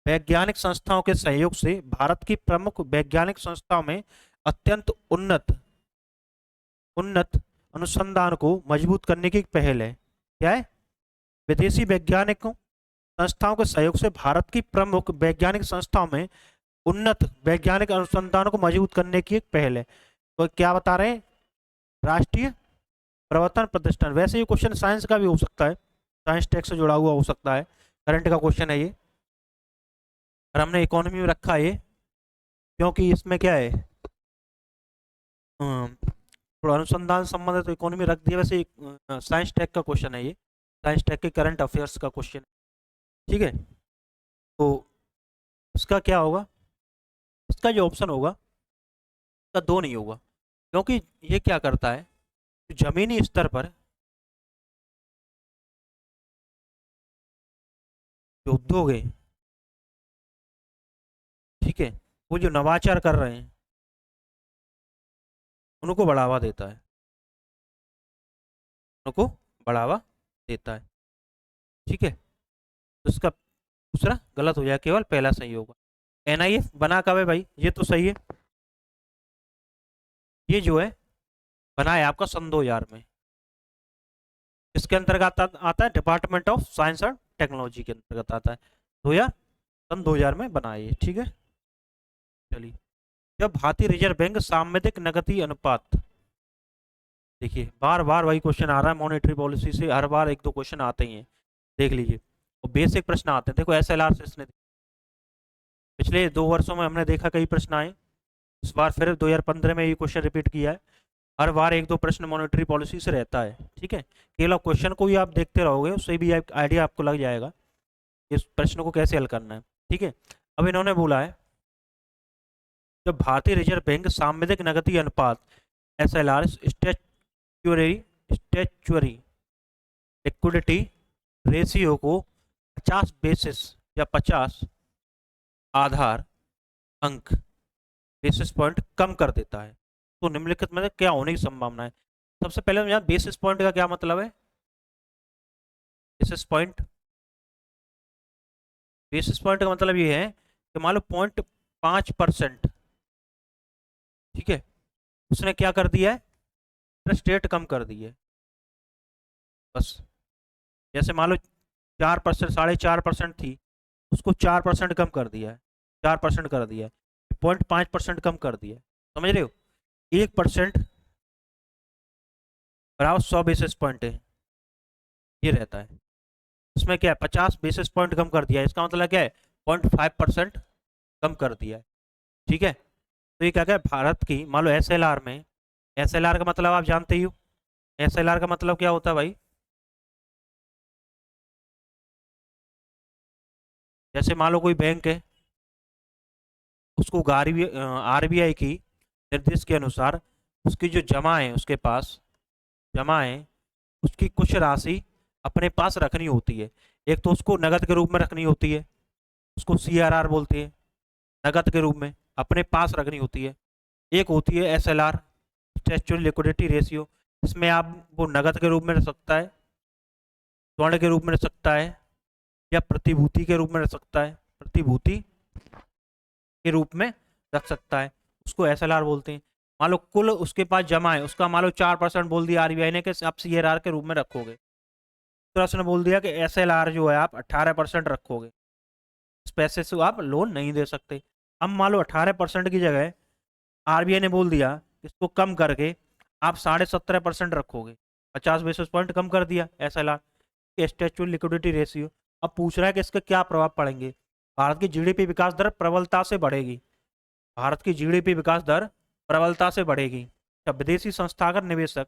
वैज्ञानिक संस्थाओं के सहयोग से भारत की प्रमुख वैज्ञानिक संस्थाओं में अत्यंत उन्नत उन्नत अनुसंधान को मजबूत करने की एक पहल है। क्या है, विदेशी वैज्ञानिकों संस्थाओं के सहयोग से भारत की प्रमुख वैज्ञानिक संस्थाओं में उन्नत वैज्ञानिक अनुसंधान को मजबूत करने की एक पहल है। तो क्या बता रहे हैं, राष्ट्रीय प्रवर्तन प्रतिष्ठान। वैसे ये क्वेश्चन साइंस का भी हो सकता है, साइंस टेक्स्ट से जुड़ा हुआ हो सकता है, करंट का क्वेश्चन है ये, और हमने इकोनॉमी में रखा है ये, क्योंकि इसमें क्या है थोड़ा अनुसंधान संबंधित, तो इकोनॉमी रख दिया। वैसे साइंस टेक का क्वेश्चन है ये, साइंस टेक के करंट अफेयर्स का क्वेश्चन। ठीक है, तो इसका क्या होगा, इसका जो ऑप्शन होगा इसका 2 नहीं होगा, क्योंकि ये क्या करता है, जमीनी स्तर पर जो उद्योग है, ठीक है, वो जो नवाचार कर रहे हैं उनको बढ़ावा देता है, उनको बढ़ावा देता है। ठीक है, तो इसका दूसरा गलत हो जाएगा, केवल पहला सही होगा। NIF बना कब है भाई, ये तो सही है, ये जो है बना है आपका सन 2000 में। इसके अंतर्गत आता है डिपार्टमेंट ऑफ साइंस और टेक्नोलॉजी के अंतर्गत आता है। 2000 सन 2000 में बना है ये। ठीक है, चलिए, जब भारतीय रिजर्व बैंक सामयिक नकदी अनुपात, देखिए बार बार वही क्वेश्चन आ रहा है, मॉनेटरी पॉलिसी से हर बार 1-2 क्वेश्चन आते ही हैं, देख लीजिए, और बेसिक प्रश्न आते हैं। देखो SLR से इसने पिछले 2 वर्षों में हमने देखा कई प्रश्न आए, इस बार फिर 2015 में ये क्वेश्चन रिपीट किया है। हर बार 1-2 प्रश्न मॉनेटरी पॉलिसी से रहता है। ठीक है, केवल क्वेश्चन को ही आप देखते रहोगे, उससे भी आइडिया आपको लग जाएगा इस प्रश्न को कैसे हल करना है। ठीक है, अब इन्होंने बोला है जब भारतीय रिजर्व बैंक सामयिक नकदी अनुपात SLR, स्टैच्यूरी लिक्विडिटी रेशियो को 50 बेसिस या 50 आधार अंक बेसिस पॉइंट कम कर देता है, तो निम्नलिखित में से क्या होने की संभावना है। सबसे पहले यहाँ बेसिस पॉइंट का क्या मतलब है, बेसिस पॉइंट, बेसिस पॉइंट का मतलब ये है कि मान लो 0.5%, ठीक है, उसने क्या कर दिया है, इंटरेस्ट रेट कम कर दी है, बस। जैसे मान लो 4%, 4.5% थी, उसको 4% कम कर दिया है, 4% कर दिया है, 0.5% कम कर दिया है, समझ रहे हो। 1% बराबर 100 बेसिस पॉइंट है, ये रहता है। उसमें क्या है, 50 बेसिस पॉइंट कम कर दिया है, इसका मतलब क्या है 0.5% कम कर दिया है। ठीक है, तो ये क्या है, भारत की मान लो SLR में, SLR का मतलब आप जानते ही हो, SLR का मतलब क्या होता है भाई, जैसे मान लो कोई बैंक है, उसको RBI की निर्देश के अनुसार उसकी जो जमा है, उसके पास जमा है, उसकी कुछ राशि अपने पास रखनी होती है। एक तो उसको नगद के रूप में रखनी होती है, उसको CRR बोलते हैं, नगद के रूप में अपने पास रखनी होती है। एक होती है SLR, स्टैच्यूटरी लिक्विडिटी रेशियो, इसमें आप वो नगद के रूप में रख सकता है, स्वर्ण के रूप में रख सकता है, या प्रतिभूति के रूप में रख सकता है, प्रतिभूति के रूप में रख सकता है, उसको SLR बोलते हैं। मान लो कुल उसके पास जमा है, उसका मान लो 4% बोल दिया RBI ने कि आप CRR के रूप में रखोगे, तो उसने बोल दिया कि SLR जो है आप 18% रखोगे, इस पैसे से आप लोन नहीं दे सकते। अब मान लो 18% की जगह आरबीआई ने बोल दिया इसको कम करके आप 17.5% रखोगे, 50 बेसिस पॉइंट कम कर दिया एसएलआर, स्टैचूर लिक्विडिटी रेशियो। अब पूछ रहा है कि इसके क्या प्रभाव पड़ेंगे। भारत की जीडीपी विकास दर प्रबलता से बढ़ेगी, भारत की जीडीपी विकास दर प्रबलता से बढ़ेगी। क्या विदेशी संस्थागत निवेशक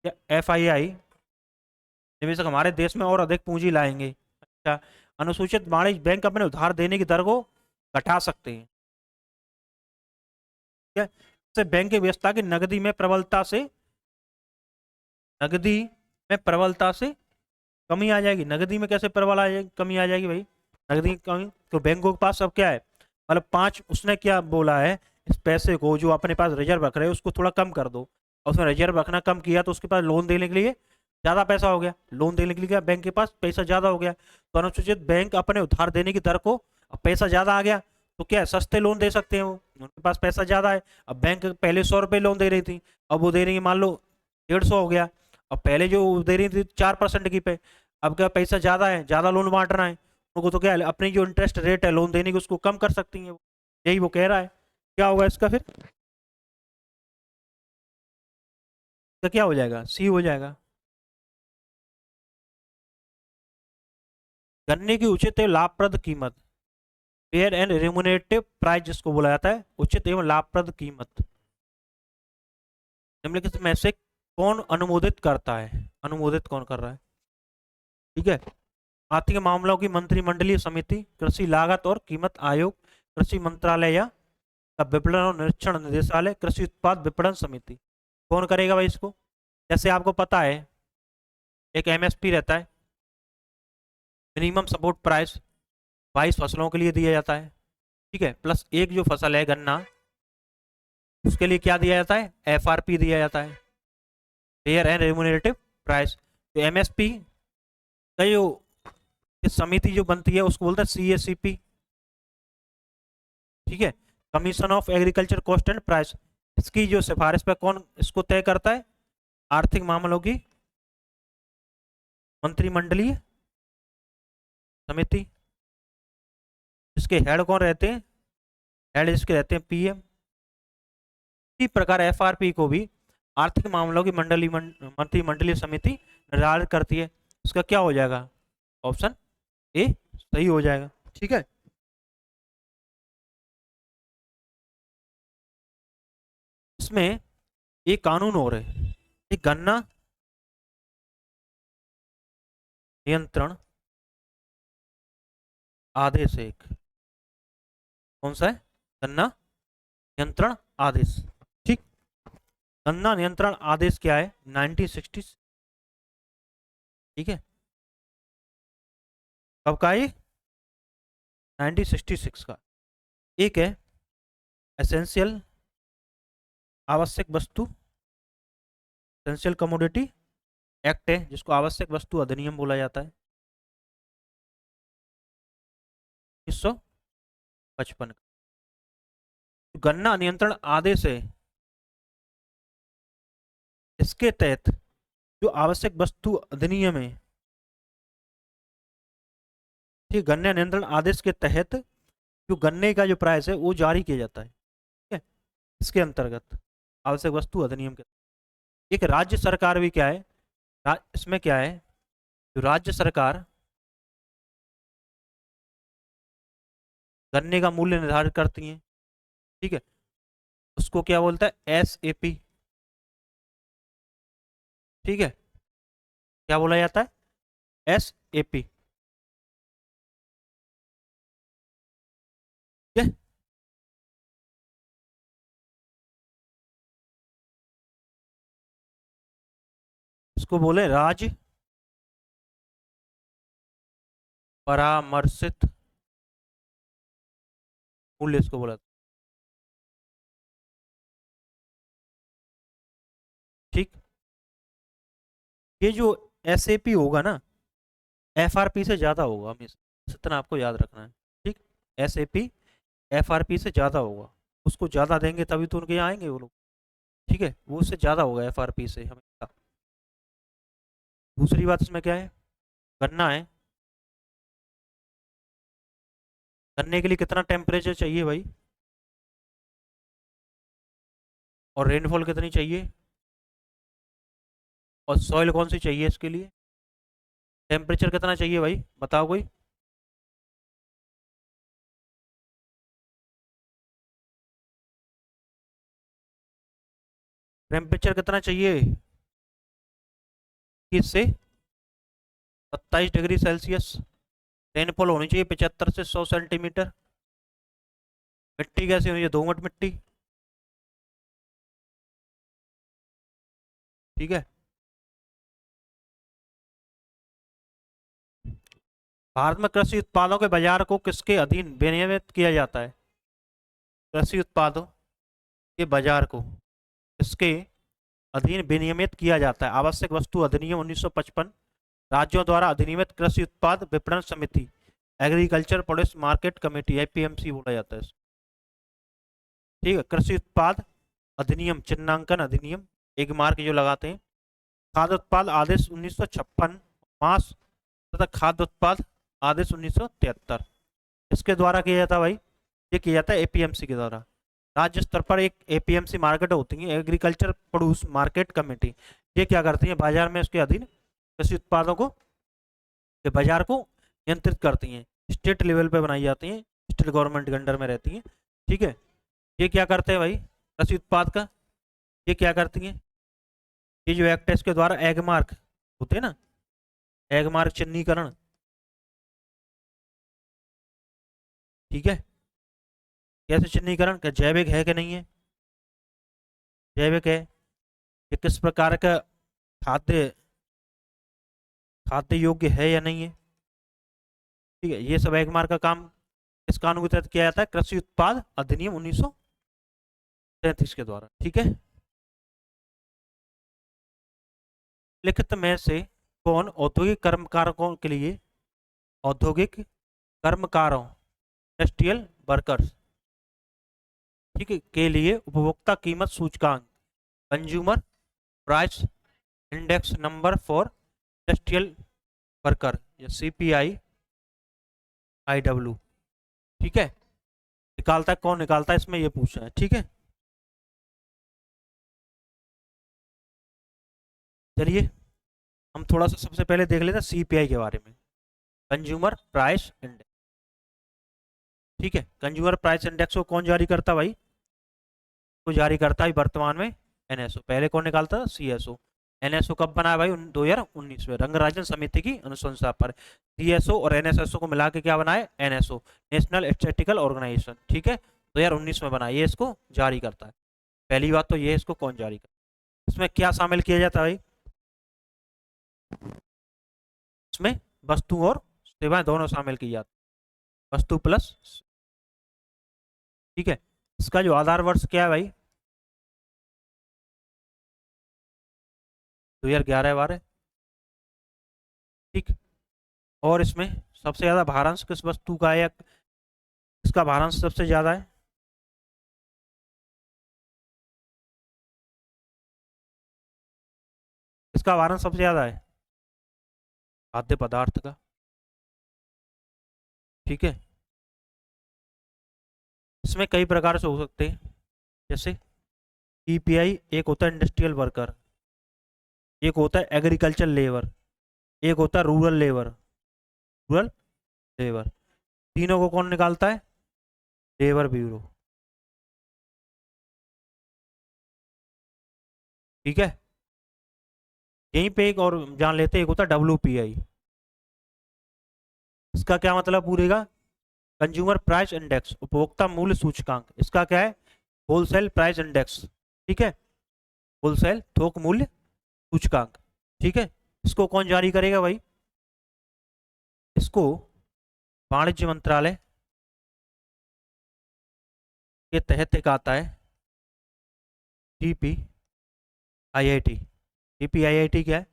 या एफआईआई निवेशक हमारे देश में और अधिक पूंजी लाएंगे। अच्छा, अनुसूचित वाणिज्य बैंक अपने उधार देने की दर को घटा सकते हैं। ठीक है, इससे बैंक की व्यवस्था की नगदी में प्रबलता से कमी आ जाएगी। नगदी में कैसे प्रबल आ जाएगी, कमी आ जाएगी भाई, नगदी की कमी। तो बैंकों के पास अब क्या है, मतलब 5, उसने क्या बोला है, इस पैसे को जो अपने पास रिजर्व रख रहे हैं उसको थोड़ा कम कर दो। और उसने रिजर्व रखना कम किया तो उसके पास लोन देने के लिए ज़्यादा पैसा हो गया, लोन देने के लिए क्या बैंक के पास पैसा ज़्यादा हो गया। तो अनुसूचित बैंक अपने उधार देने की दर को, अब पैसा ज़्यादा आ गया तो क्या है, सस्ते लोन दे सकते हैं, वो उनके पास पैसा ज़्यादा है। अब बैंक पहले 100 रुपये लोन दे रही थी, अब वो दे रही है मान लो 150 हो गया। अब पहले जो दे रही थी 4% की पे, अब क्या पैसा ज़्यादा है, ज़्यादा लोन बांटना है उनको, तो क्या है अपनी जो इंटरेस्ट रेट है लोन देने की उसको कम कर सकती है। यही वो कह रहा है। क्या होगा इसका फिर, तो क्या हो जाएगा, सी हो जाएगा। गन्ने की उचित एवं लाभप्रद कीमत, फेयर एंड रेमुनेटिव प्राइस जिसको बोला जाता है, उचित एवं लाभप्रद कीमत निम्नलिखित में से कौन अनुमोदित करता है, अनुमोदित कौन कर रहा है। ठीक है, आर्थिक मामलों की मंत्रिमंडलीय समिति, कृषि लागत और कीमत आयोग, कृषि मंत्रालय या का विपणन और निरीक्षण निदेशालय, कृषि उत्पाद विपणन समिति। कौन करेगा भाई इसको। जैसे आपको पता है एक एमएसपी रहता है, मिनिमम सपोर्ट प्राइस, 22 फसलों के लिए दिया जाता है। ठीक है, प्लस एक जो फसल है गन्ना, उसके लिए क्या दिया जाता है, एफआरपी दिया जाता है, फेयर एंड रेम्युनरेटिव प्राइस। तो एमएसपी का जो समिति जो बनती है उसको बोलते हैं सीएसीपी। ठीक है, commission of agriculture cost and price, इसकी जो सिफारिश पे कौन इसको तय करता है, आर्थिक मामलों की मंत्रिमंडलीय समिति। इसके हेड कौन रहते हैं, हेड इसके रहते हैं पीएम। इसी प्रकार एफआरपी को भी आर्थिक मामलों की मंत्रिमंडलीय समिति निर्धारित करती है। इसका क्या हो जाएगा, ऑप्शन ए सही हो जाएगा। ठीक है, इसमें एक कानून और है, एक गन्ना नियंत्रण आदेश, एक कौन सा है, गन्ना नियंत्रण आदेश। ठीक, गन्ना नियंत्रण आदेश क्या है, 1960। ठीक है, कब का ये, 1966 का। एक है एसेंशियल आवश्यक वस्तु, एसेंशियल कमोडिटी एक्ट है जिसको आवश्यक वस्तु अधिनियम बोला जाता है, 1955 का। गन्ना नियंत्रण आदेश है, इसके तहत जो आवश्यक वस्तु अधिनियम है, ठीक, गन्ना नियंत्रण आदेश के तहत जो गन्ने का जो प्राइस है वो जारी किया जाता है। ठीक है, इसके अंतर्गत आवश्यक वस्तु अधिनियम के, एक राज्य सरकार भी क्या है, इसमें क्या है, जो राज्य सरकार गन्ने का मूल्य निर्धारित करती है। ठीक है, उसको क्या बोलता है, एसएपी। ठीक है, क्या बोला जाता है, एसएपी। ठीक है, इसको बोले राज्य परामर्शित मूल्य, इसको बोला। ठीक, ये जो एसएपी होगा ना, एफआरपी से ज्यादा होगा हमेशा, इतना आपको याद रखना है। ठीक, एसएपी एफआरपी से ज्यादा होगा, उसको ज्यादा देंगे तभी तो उनके यहाँ आएंगे वो लोग। ठीक है, वो उससे ज्यादा होगा एफआरपी से हमेशा। दूसरी बात इसमें क्या है, गन्ना है गन्ने के लिए कितना टेम्परेचर चाहिए भाई, और रेनफॉल कितनी चाहिए, और सॉइल कौन सी चाहिए इसके लिए, टेम्परेचर कितना चाहिए भाई, बताओ कोई। टेम्परेचर कितना चाहिए, 21 से 27 डिग्री सेल्सियस। रेनफॉल होनी चाहिए 75 से 100 सेंटीमीटर। मिट्टी कैसी होनी चाहिए, दोमट मिट्टी। ठीक है। भारत में कृषि उत्पादों के बाजार को किसके अधीन विनियमित किया जाता है, कृषि उत्पादों के बाजार को किसके अधीन विनियमित किया जाता है, आवश्यक वस्तु अधिनियम 1955, राज्यों द्वारा अधिनियमित कृषि उत्पाद विपणन समिति, agriculture produce market committee, APMC बोला जाता है इसको। ठीक है, कृषि उत्पाद अधिनियम, चिन्हांकन अधिनियम, एक मार्क जो लगाते हैं। खाद्य उत्पाद आदेश 1956, मांस तथा खाद्य उत्पाद आदेश 1973, इसके द्वारा किया जाता है भाई, ये किया जाता है एपीएमसी के द्वारा। राज्य स्तर पर एक एपीएमसी मार्केट होती है, एग्रीकल्चर प्रोड्यूस मार्केट कमेटी। ये क्या करती है, बाजार में उसके अधीन कृषि उत्पादों को के बाजार को नियंत्रित करती हैं। स्टेट लेवल पे बनाई जाती हैं, स्टेट गवर्नमेंट के अंडर में रहती हैं। ठीक है, ये क्या करते हैं भाई, कृषि उत्पाद का ये क्या करती हैं, ये जो एक्ट है इसके द्वारा एग मार्क होते हैं ना, एग मार्क चिन्हीकरण। ठीक है, कैसे चिन्हीकरण, क्या जैविक है कि नहीं है, जैविक है, ये किस प्रकार का खाद्य खाद्य योग्य है या नहीं है। ठीक है, ये सब एग मार्क का काम इस कानून के तहत किया जाता है, कृषि उत्पाद अधिनियम 1933 के द्वारा। ठीक है, लिखित में से कौन औद्योगिक कर्मकारों के लिए, औद्योगिक कर्मकारों इंडस्ट्रियल वर्कर्स, ठीक है, के लिए उपभोक्ता कीमत सूचकांक, consumer price index number for industrial worker, या सीपीआई आईडब्ल्यू, ठीक है, निकालता है, कौन निकालता है इसमें ये पूछना है। ठीक है, चलिए हम थोड़ा सा सबसे पहले देख लेते हैं सीपीआई के बारे में, कंज्यूमर प्राइस इंडेक्स। ठीक है, कंज्यूमर प्राइस इंडेक्स को कौन जारी करता भाई, तो जारी करता है वर्तमान में एनएसओ, पहले कौन निकालता था, सीएसओ। एनएसओ कब बना भाई, 2019 में, रंगराजन समिति की अनुशंसा पर। सीएसओ और एनएसएसओ को मिला के क्या बनाए, एनएसओ, नेशनल स्टैटिस्टिकल ऑर्गेनाइजेशन। ठीक है, 2019 में बना, ये इसको जारी करता है। पहली बात तो ये, इसको कौन जारी करता है, इसमें क्या शामिल किया जाता है भाई, इसमें वस्तु और सेवाएं दोनों शामिल की जाती, वस्तु प्लस। ठीक है, इसका जो आधार वर्ष क्या है भाई, 2011-12। ठीक, और इसमें सबसे ज्यादा भारांश किस वस्तु का है, या इसका भारांश सबसे ज्यादा है, इसका भारांश सबसे ज्यादा है, खाद्य पदार्थ का। ठीक है, इसमें कई प्रकार से हो सकते हैं, जैसे ईपीआई एक होता है इंडस्ट्रियल वर्कर, एक होता है एग्रीकल्चर लेबर, एक होता है रूरल लेबर, रूरल लेबर, तीनों को कौन निकालता है, लेबर ब्यूरो। ठीक है, यहीं पे एक और जान लेते हैं, एक होता है डब्ल्यूपीआई, इसका क्या मतलब पूरेगा, कंज्यूमर प्राइस इंडेक्स, उपभोक्ता मूल्य सूचकांक, इसका क्या है, होलसेल प्राइस इंडेक्स। ठीक है, होलसेल थोक मूल्य सूचकांक। ठीक है, इसको कौन जारी करेगा भाई, इसको वाणिज्य मंत्रालय के तहत एक आता है, डीपीआईआईटी। डीपीआईआईटी क्या है,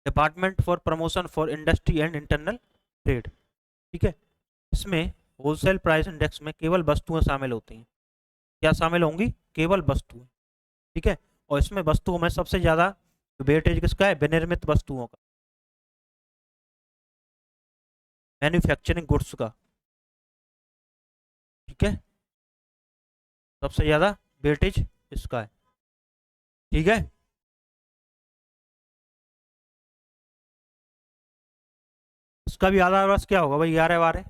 department for promotion for industry and internal trade. ठीक है, इसमें होलसेल प्राइस इंडेक्स में केवल वस्तुएं शामिल होती हैं, क्या शामिल होंगी, केवल वस्तुएं। ठीक है, और इसमें वस्तुओं में सबसे ज्यादा वेटेज किसका है, विनिर्मित वस्तुओं का, मैन्युफैक्चरिंग गुड्स का। ठीक है, सबसे ज्यादा वेटेज इसका है। ठीक है, इसका भी आधा वर्ष क्या होगा भाई, 11/12।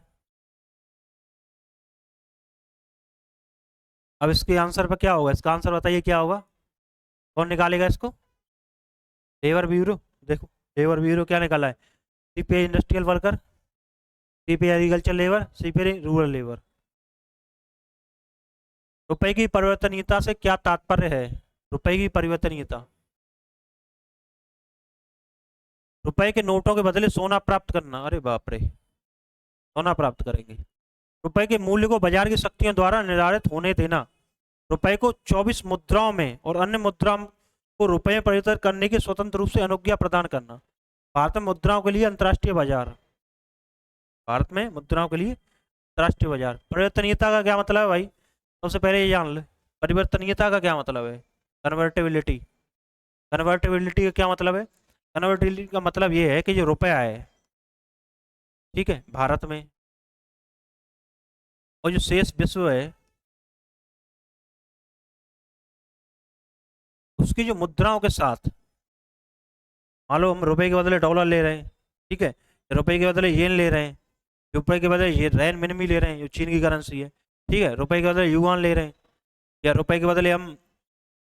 अब इसके आंसर पर क्या होगा, इसका आंसर बताइए क्या होगा, कौन निकालेगा इसको, लेबर ब्यूरो। देखो लेबर ब्यूरो क्या निकाला है, CPI industrial worker, CPI agriculture labour, CPI rural labour. रुपए की परिवर्तनीयता से क्या तात्पर्य है, रुपए की परिवर्तनीयता, रुपए के नोटों के बदले सोना प्राप्त करना, अरे बाप रे, सोना प्राप्त करेंगे। रुपए के मूल्य को बाजार की शक्तियों द्वारा निर्धारित होने देना, रुपए को 24 मुद्राओं में और अन्य मुद्राओं को रुपए में परिवर्तित करने की स्वतंत्र रूप से अनुज्ञा प्रदान करना। भारत में मुद्राओं के लिए अंतर्राष्ट्रीय बाजार, भारत में मुद्राओं के लिए अंतर्राष्ट्रीय बाजार। परिवर्तनीयता का क्या मतलब है भाई, सबसे पहले ये जान ले, परिवर्तनीयता का क्या मतलब है, कन्वर्टेबिलिटी। कन्वर्टेबिलिटी का क्या मतलब है, कन्वर्टेबिलिटी का मतलब ये है कि जो रुपया है, ठीक है, भारत में, और जो शेष विश्व है उसकी जो मुद्राओं के साथ, मान लो हम रुपए के बदले डॉलर ले रहे हैं, ठीक है, रुपए के बदले येन ले रहे हैं, रुपए के बदले ये रैन मिनमी ले रहे हैं जो चीन की करेंसी है, ठीक है, रुपए के बदले युआन ले रहे हैं, या रुपए के बदले हम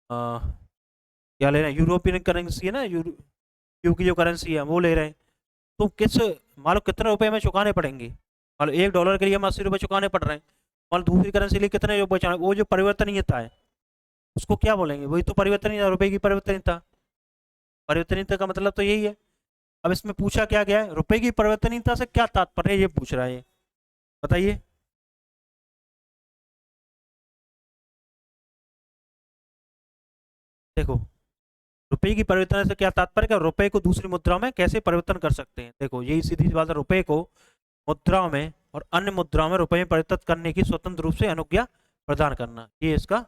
क्या ले रहे हैं, यूरोपियन करेंसी है ना, यू की जो करेंसी है वो ले रहे हैं। तो किस, मान लो कितने रुपए हमें चुकाने पड़ेंगे, मान लो $1 के लिए हम 80 रुपये चुकाने पड़ रहे हैं, मान लो दूसरी करेंसी लिए कितने रुपये चुकाने, वो जो परिवर्तनीयता है उसको क्या बोलेंगे, वही तो परिवर्तनीयता, रुपए की परिवर्तनीयता। परिवर्तनीयता का मतलब तो यही है। अब इसमें पूछा क्या गया है, रुपए की परिवर्तनीयता से क्या तात्पर्य है, ये पूछ रहा है ये, बताइए। देखो, रुपए की परिवर्तन से क्या तात्पर्य, क्या रुपए को दूसरी मुद्राओं में कैसे परिवर्तन कर सकते हैं, देखो यही सीधी सी बात है, रुपए को मुद्राओं में और अन्य मुद्राओं में रुपए में परिवर्तित करने की स्वतंत्र रूप से अनुज्ञा प्रदान करना, ये इसका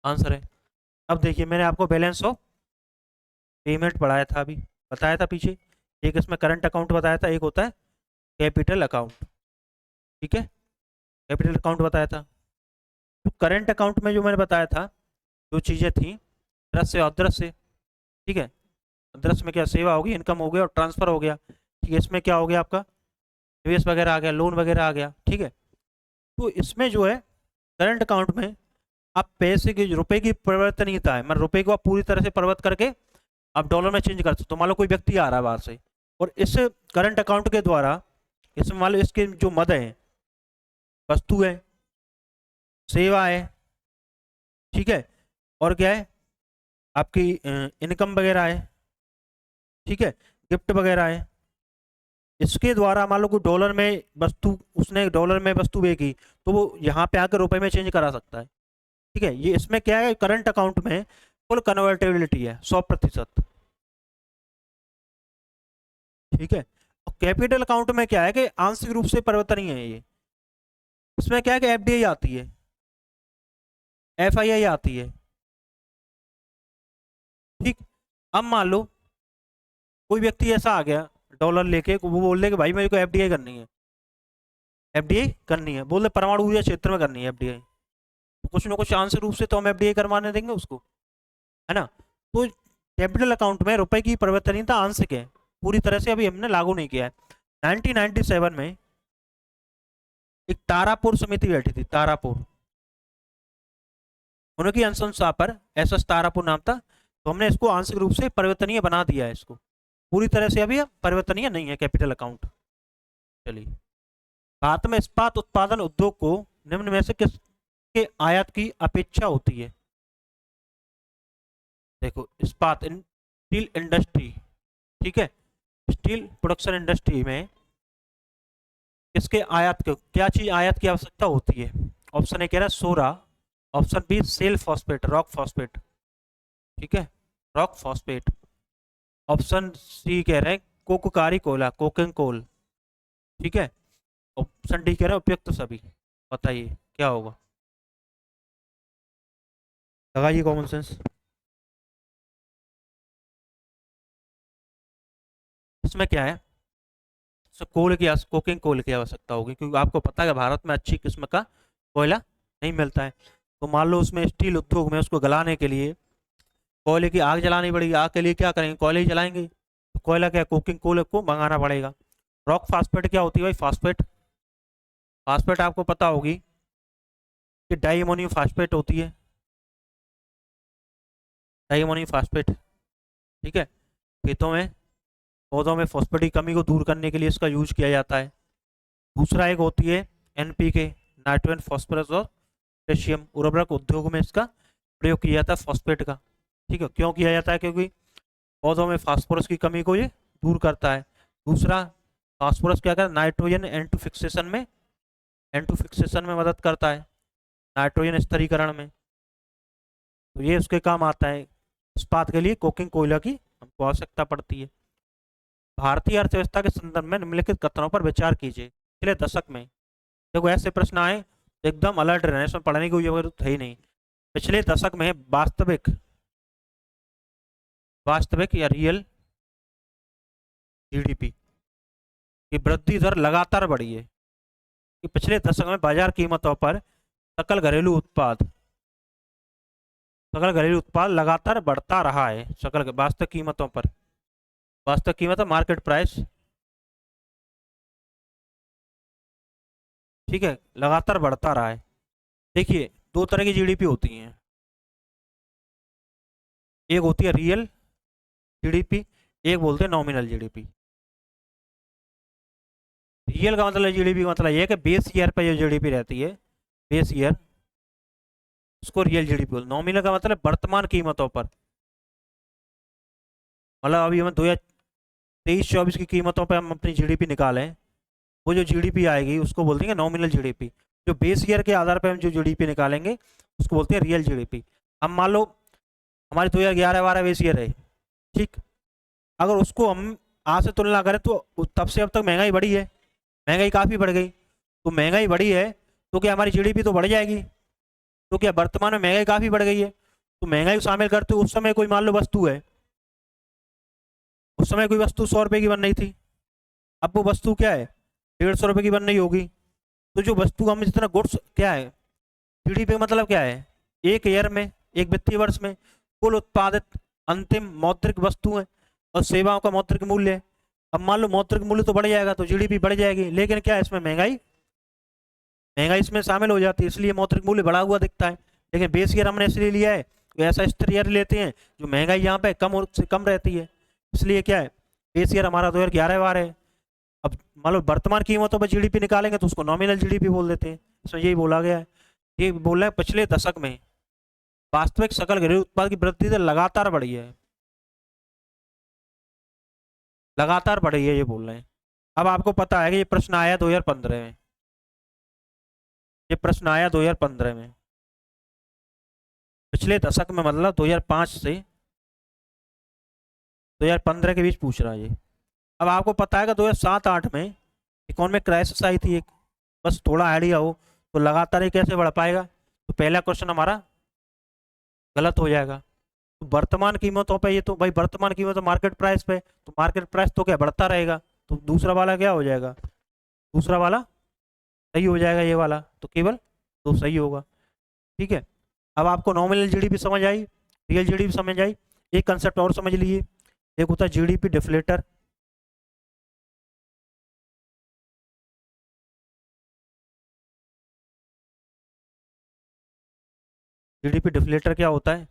आंसर है। अब देखिए मैंने आपको बैलेंस ऑफ पेमेंट पढ़ाया था, अभी बताया था पीछे, एक इसमें करंट अकाउंट बताया था, एक होता है कैपिटल अकाउंट, ठीक है, कैपिटल अकाउंट बताया था। तो करंट अकाउंट में जो मैंने बताया था जो चीज़ें थी, दृश्य और अदृश्य, ठीक है, दृश्य में क्या सेवा होगी, इनकम हो गया और ट्रांसफर हो गया, ठीक है, इसमें क्या हो गया आपका निवेश वगैरह आ गया, लोन वगैरह आ गया, ठीक है। तो इसमें जो है करंट अकाउंट में आप पैसे की, रुपए की परिवर्तनीयता है, मतलब रुपए को आप पूरी तरह से परिवर्तित करके आप डॉलर में चेंज कर सकते हो। मान लो कोई व्यक्ति आ रहा है बाहर से, और इस करंट अकाउंट के द्वारा, इसमें मान लो इसके जो मद है, वस्तु है, सेवा है, ठीक है, और क्या है आपकी इनकम वगैरह है, ठीक है, गिफ्ट वगैरह है, इसके द्वारा मान लो कोई डॉलर में वस्तु, उसने डॉलर में वस्तु बेची, तो वो यहाँ पे आकर रुपए में चेंज करा सकता है, ठीक है। ये इसमें क्या है, करंट अकाउंट में फुल कन्वर्टेबिलिटी है 100%, ठीक है। और कैपिटल अकाउंट में क्या है कि आंशिक रूप से परिवर्तनीय है ये, इसमें क्या है कि एफडीआई आती है, एफआईआई आती है, ठीक। अब मान लो कोई व्यक्ति ऐसा आ गया डॉलर लेके, वो बोल दे कि भाई मेरे को एफडीआई करनी है, एफडीआई करनी है, बोल दे परमाणु ऊर्जा क्षेत्र में करनी है एफडीआई, तो कुछ ना कुछ आंशिक रूप से तो हम एफडीआई करवाने देंगे उसको, है ना। तो कैपिटल अकाउंट में रुपए की परिवर्तनीयता आंशिक है, पूरी तरह से अभी हमने लागू नहीं किया है। 1997 में एक तारापुर समिति बैठी थी, तारापुर, उनकी अनुशंसा पर, एसएस तारापुर नाम था, तो हमने इसको आंशिक रूप से परिवर्तनीय बना दिया है, इसको पूरी तरह से अभी परिवर्तनीय नहीं है कैपिटल अकाउंट। चलिए, भारत में इस्पात उत्पादन उद्योग को निम्न में से किसके आयात की अपेक्षा होती है, देखो इस्पात, स्टील इंडस्ट्री, ठीक है, स्टील प्रोडक्शन इंडस्ट्री में किसके आयात को, क्या चीज आयात की आवश्यकता होती है, ऑप्शन ए कह रहा है सोरा, ऑप्शन बी सेल फॉस्फेट, रॉक फॉस्फेट, ठीक है, रॉक फॉस्फेट, ऑप्शन सी कह रहे हैं कोककारी कोला, कोकिंग कोल, ठीक है, ऑप्शन डी कह रहे हैं उपयुक्त सभी। बताइए क्या होगा, लगाइए कॉमन सेंस। इसमें क्या है, कोल की, कोकिंग कोल की आवश्यकता होगी, क्योंकि आपको पता है कि भारत में अच्छी किस्म का कोयला नहीं मिलता है। तो मान लो उसमें स्टील उद्योग में उसको गलाने के लिए कोयले की आग जलानी पड़ेगी। आग के लिए क्या करेंगे, कोयले ही जलाएंगे। तो कोयला क्या, कोकिंग कोल को मंगाना पड़ेगा। रॉक फास्फेट क्या होती है भाई, फास्फेट। फास्फेट आपको पता होगी कि डाई अमोनियम फास्फेट होती है, डाई अमोनियम फास्फेट। ठीक है, खेतों में पौधों में फॉस्फेट की कमी को दूर करने के लिए इसका यूज किया जाता है। दूसरा एक होती है एनपीके, नाइट्रोजन फॉस्फोरस और पोटेशियम। उर्वरक उद्योग में इसका प्रयोग किया जाता है फॉस्फेट का। ठीक है, क्यों किया जाता है, क्योंकि पौधों में फास्फोरस की कमी को ये दूर करता है। दूसरा, फास्फोरस क्या करता है, नाइट्रोजन एन टू फिक्सेशन में, एन टू फिक्सेशन में मदद करता है, नाइट्रोजन स्थिरीकरण में। तो ये उसके काम आता है। इस्पात के लिए कोकिंग कोयला की हमको आवश्यकता पड़ती है। भारतीय अर्थव्यवस्था के संदर्भ में निम्नलिखित कथनों पर विचार कीजिए। पिछले दशक में, देखो ऐसे प्रश्न आए तो एकदम अलर्ट रहना, इसमें पढ़ने की कोई जरूरत है ही नहीं। पिछले दशक में वास्तविक, वास्तविक या रियल जीडीपी की वृद्धि दर लगातार बढ़ी है। कि पिछले दशक में बाजार कीमतों पर सकल घरेलू उत्पाद, सकल घरेलू उत्पाद लगातार बढ़ता रहा है। सकल वास्तविक कीमतों पर, वास्तविक कीमत मार्केट प्राइस, ठीक है, लगातार बढ़ता रहा है। देखिए दो तरह की जीडीपी होती हैं, एक होती है रियल जीडीपी, एक बोलते हैं नॉमिनल जीडीपी। रियल का मतलब, जीडीपी का मतलब ये है कि बेस ईयर पर जो जीडीपी रहती है, बेस ईयर, उसको रियल जीडीपी बोलते हैं। नॉमिनल का मतलब वर्तमान कीमतों पर, मतलब अभी हम 2023-24 की कीमतों पर हम अपनी जीडीपी निकालें, वो जो जीडीपी आएगी उसको बोलते हैं नॉमिनल जीडीपी। जो बेस ईयर के आधार पर हम जो जीडीपी निकालेंगे उसको बोलते हैं रियल जीडीपी। अब मान लो हमारी 2011-12 बेस ईयर है, ठीक, अगर उसको हम आज से तुलना करें तो तब से अब तक महंगाई बढ़ी है, महंगाई काफ़ी बढ़ गई। तो महंगाई बढ़ी है तो क्या हमारी जीडीपी तो बढ़ जाएगी। तो क्या वर्तमान में महंगाई काफ़ी बढ़ गई है, तो महंगाई को शामिल करते हुए उस समय कोई मान लो वस्तु है, उस समय कोई वस्तु 100 रुपये की बन रही थी, अब वो वस्तु क्या है, 150 रुपये की बन रही होगी। तो जो वस्तु हम जितना गुड्स क्या है, जीडीपी मतलब क्या है, एक ईयर में, एक वित्तीय वर्ष में कुल उत्पादित अंतिम मौद्रिक वस्तुएं और सेवाओं का मौद्रिक मूल्य है। अब मान लो मौद्रिक मूल्य तो बढ़ जाएगा तो जीडीपी बढ़ जाएगी, लेकिन क्या है इसमें महंगाई, महंगाई इसमें शामिल हो जाती है, इसलिए मौद्रिक मूल्य बढ़ा हुआ दिखता है। लेकिन बेस ईयर हमने इसलिए लिया है, तो ऐसा स्थिर ईयर लेते हैं जो महंगाई यहाँ पे कम से कम रहती है, इसलिए क्या है बेस ईयर हमारा 2011-12 है। अब मान लो वर्तमान कीमतों पर जीडीपी निकालेंगे तो उसको नॉमिनल जीडीपी बोल देते हैं, इसमें यही बोला गया है। ये बोल रहे हैं पिछले दशक में वास्तविक सकल घरेलू उत्पाद की वृद्धि दर लगातार बढ़ी है, लगातार बढ़ी है, ये बोल रहे हैं। अब आपको पता है कि ये प्रश्न आया 2015 में, ये प्रश्न आया 2015 में, पिछले दशक में मतलब 2005 से 2015 के बीच पूछ रहा है ये। अब आपको पता है कि 2007-8 में इकोनॉमिक क्राइसिस आई थी एक, बस थोड़ा आइडिया हो तो लगातार ये कैसे बढ़ पाएगा। तो पहला क्वेश्चन हमारा गलत हो जाएगा। तो वर्तमान कीमतों पे, ये तो भाई वर्तमान कीमत तो मार्केट प्राइस पे, तो मार्केट प्राइस तो क्या बढ़ता रहेगा, तो दूसरा वाला क्या हो जाएगा, दूसरा वाला सही हो जाएगा, ये वाला तो केवल तो सही होगा। ठीक है, अब आपको नॉमिनल जीडीपी समझ आई, रियल जीडीपी समझ आई, एक कंसेप्ट और समझ लीजिए, एक होता है जीडीपी डिफ्लेटर। जीडीपी डिफ्लेटर क्या होता है,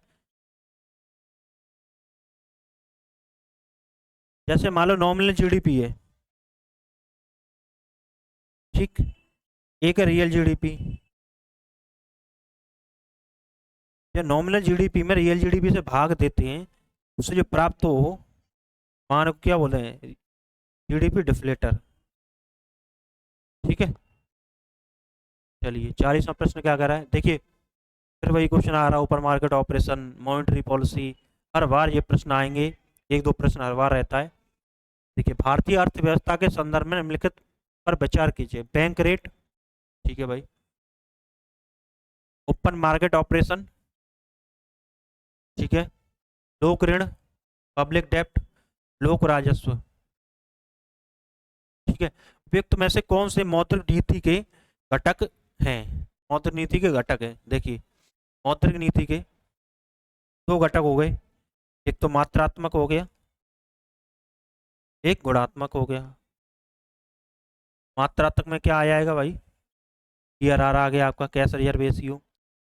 जैसे मान लो नॉमिनल जीडीपी है, ठीक, एक है रियल जीडीपी, या नॉमिनल जीडीपी में रियल जीडीपी से भाग देते हैं, उससे जो प्राप्त हो मान को क्या बोलते हैं, जीडीपी डिफ्लेटर। ठीक है, चलिए 40वां प्रश्न क्या कर रहा है, देखिए फिर वही क्वेश्चन आ रहा है, ऊपर मार्केट ऑपरेशन, मॉनेटरी पॉलिसी, हर बार ये प्रश्न आएंगे, एक दो प्रश्न हर बार रहता है। देखिए भारतीय अर्थव्यवस्था के संदर्भ में निम्नलिखित पर विचार कीजिए। बैंक रेट, ठीक है भाई, ओपन मार्केट ऑपरेशन, ठीक है, लोक ऋण, पब्लिक डेप्ट, लोक राजस्व। ठीक है, उपयुक्त में से कौन से मौद्रिक नीति के घटक हैं। मौद्रिक नीति के घटक है। देखिए मौद्रिक नीति के दो घटक हो गए, एक तो मात्रात्मक हो गया, एक गुणात्मक हो गया। मात्रात्मक में क्या आ जाएगा भाई, सीआरआर आ गया आपका, कैश रिजर्व रेशियो,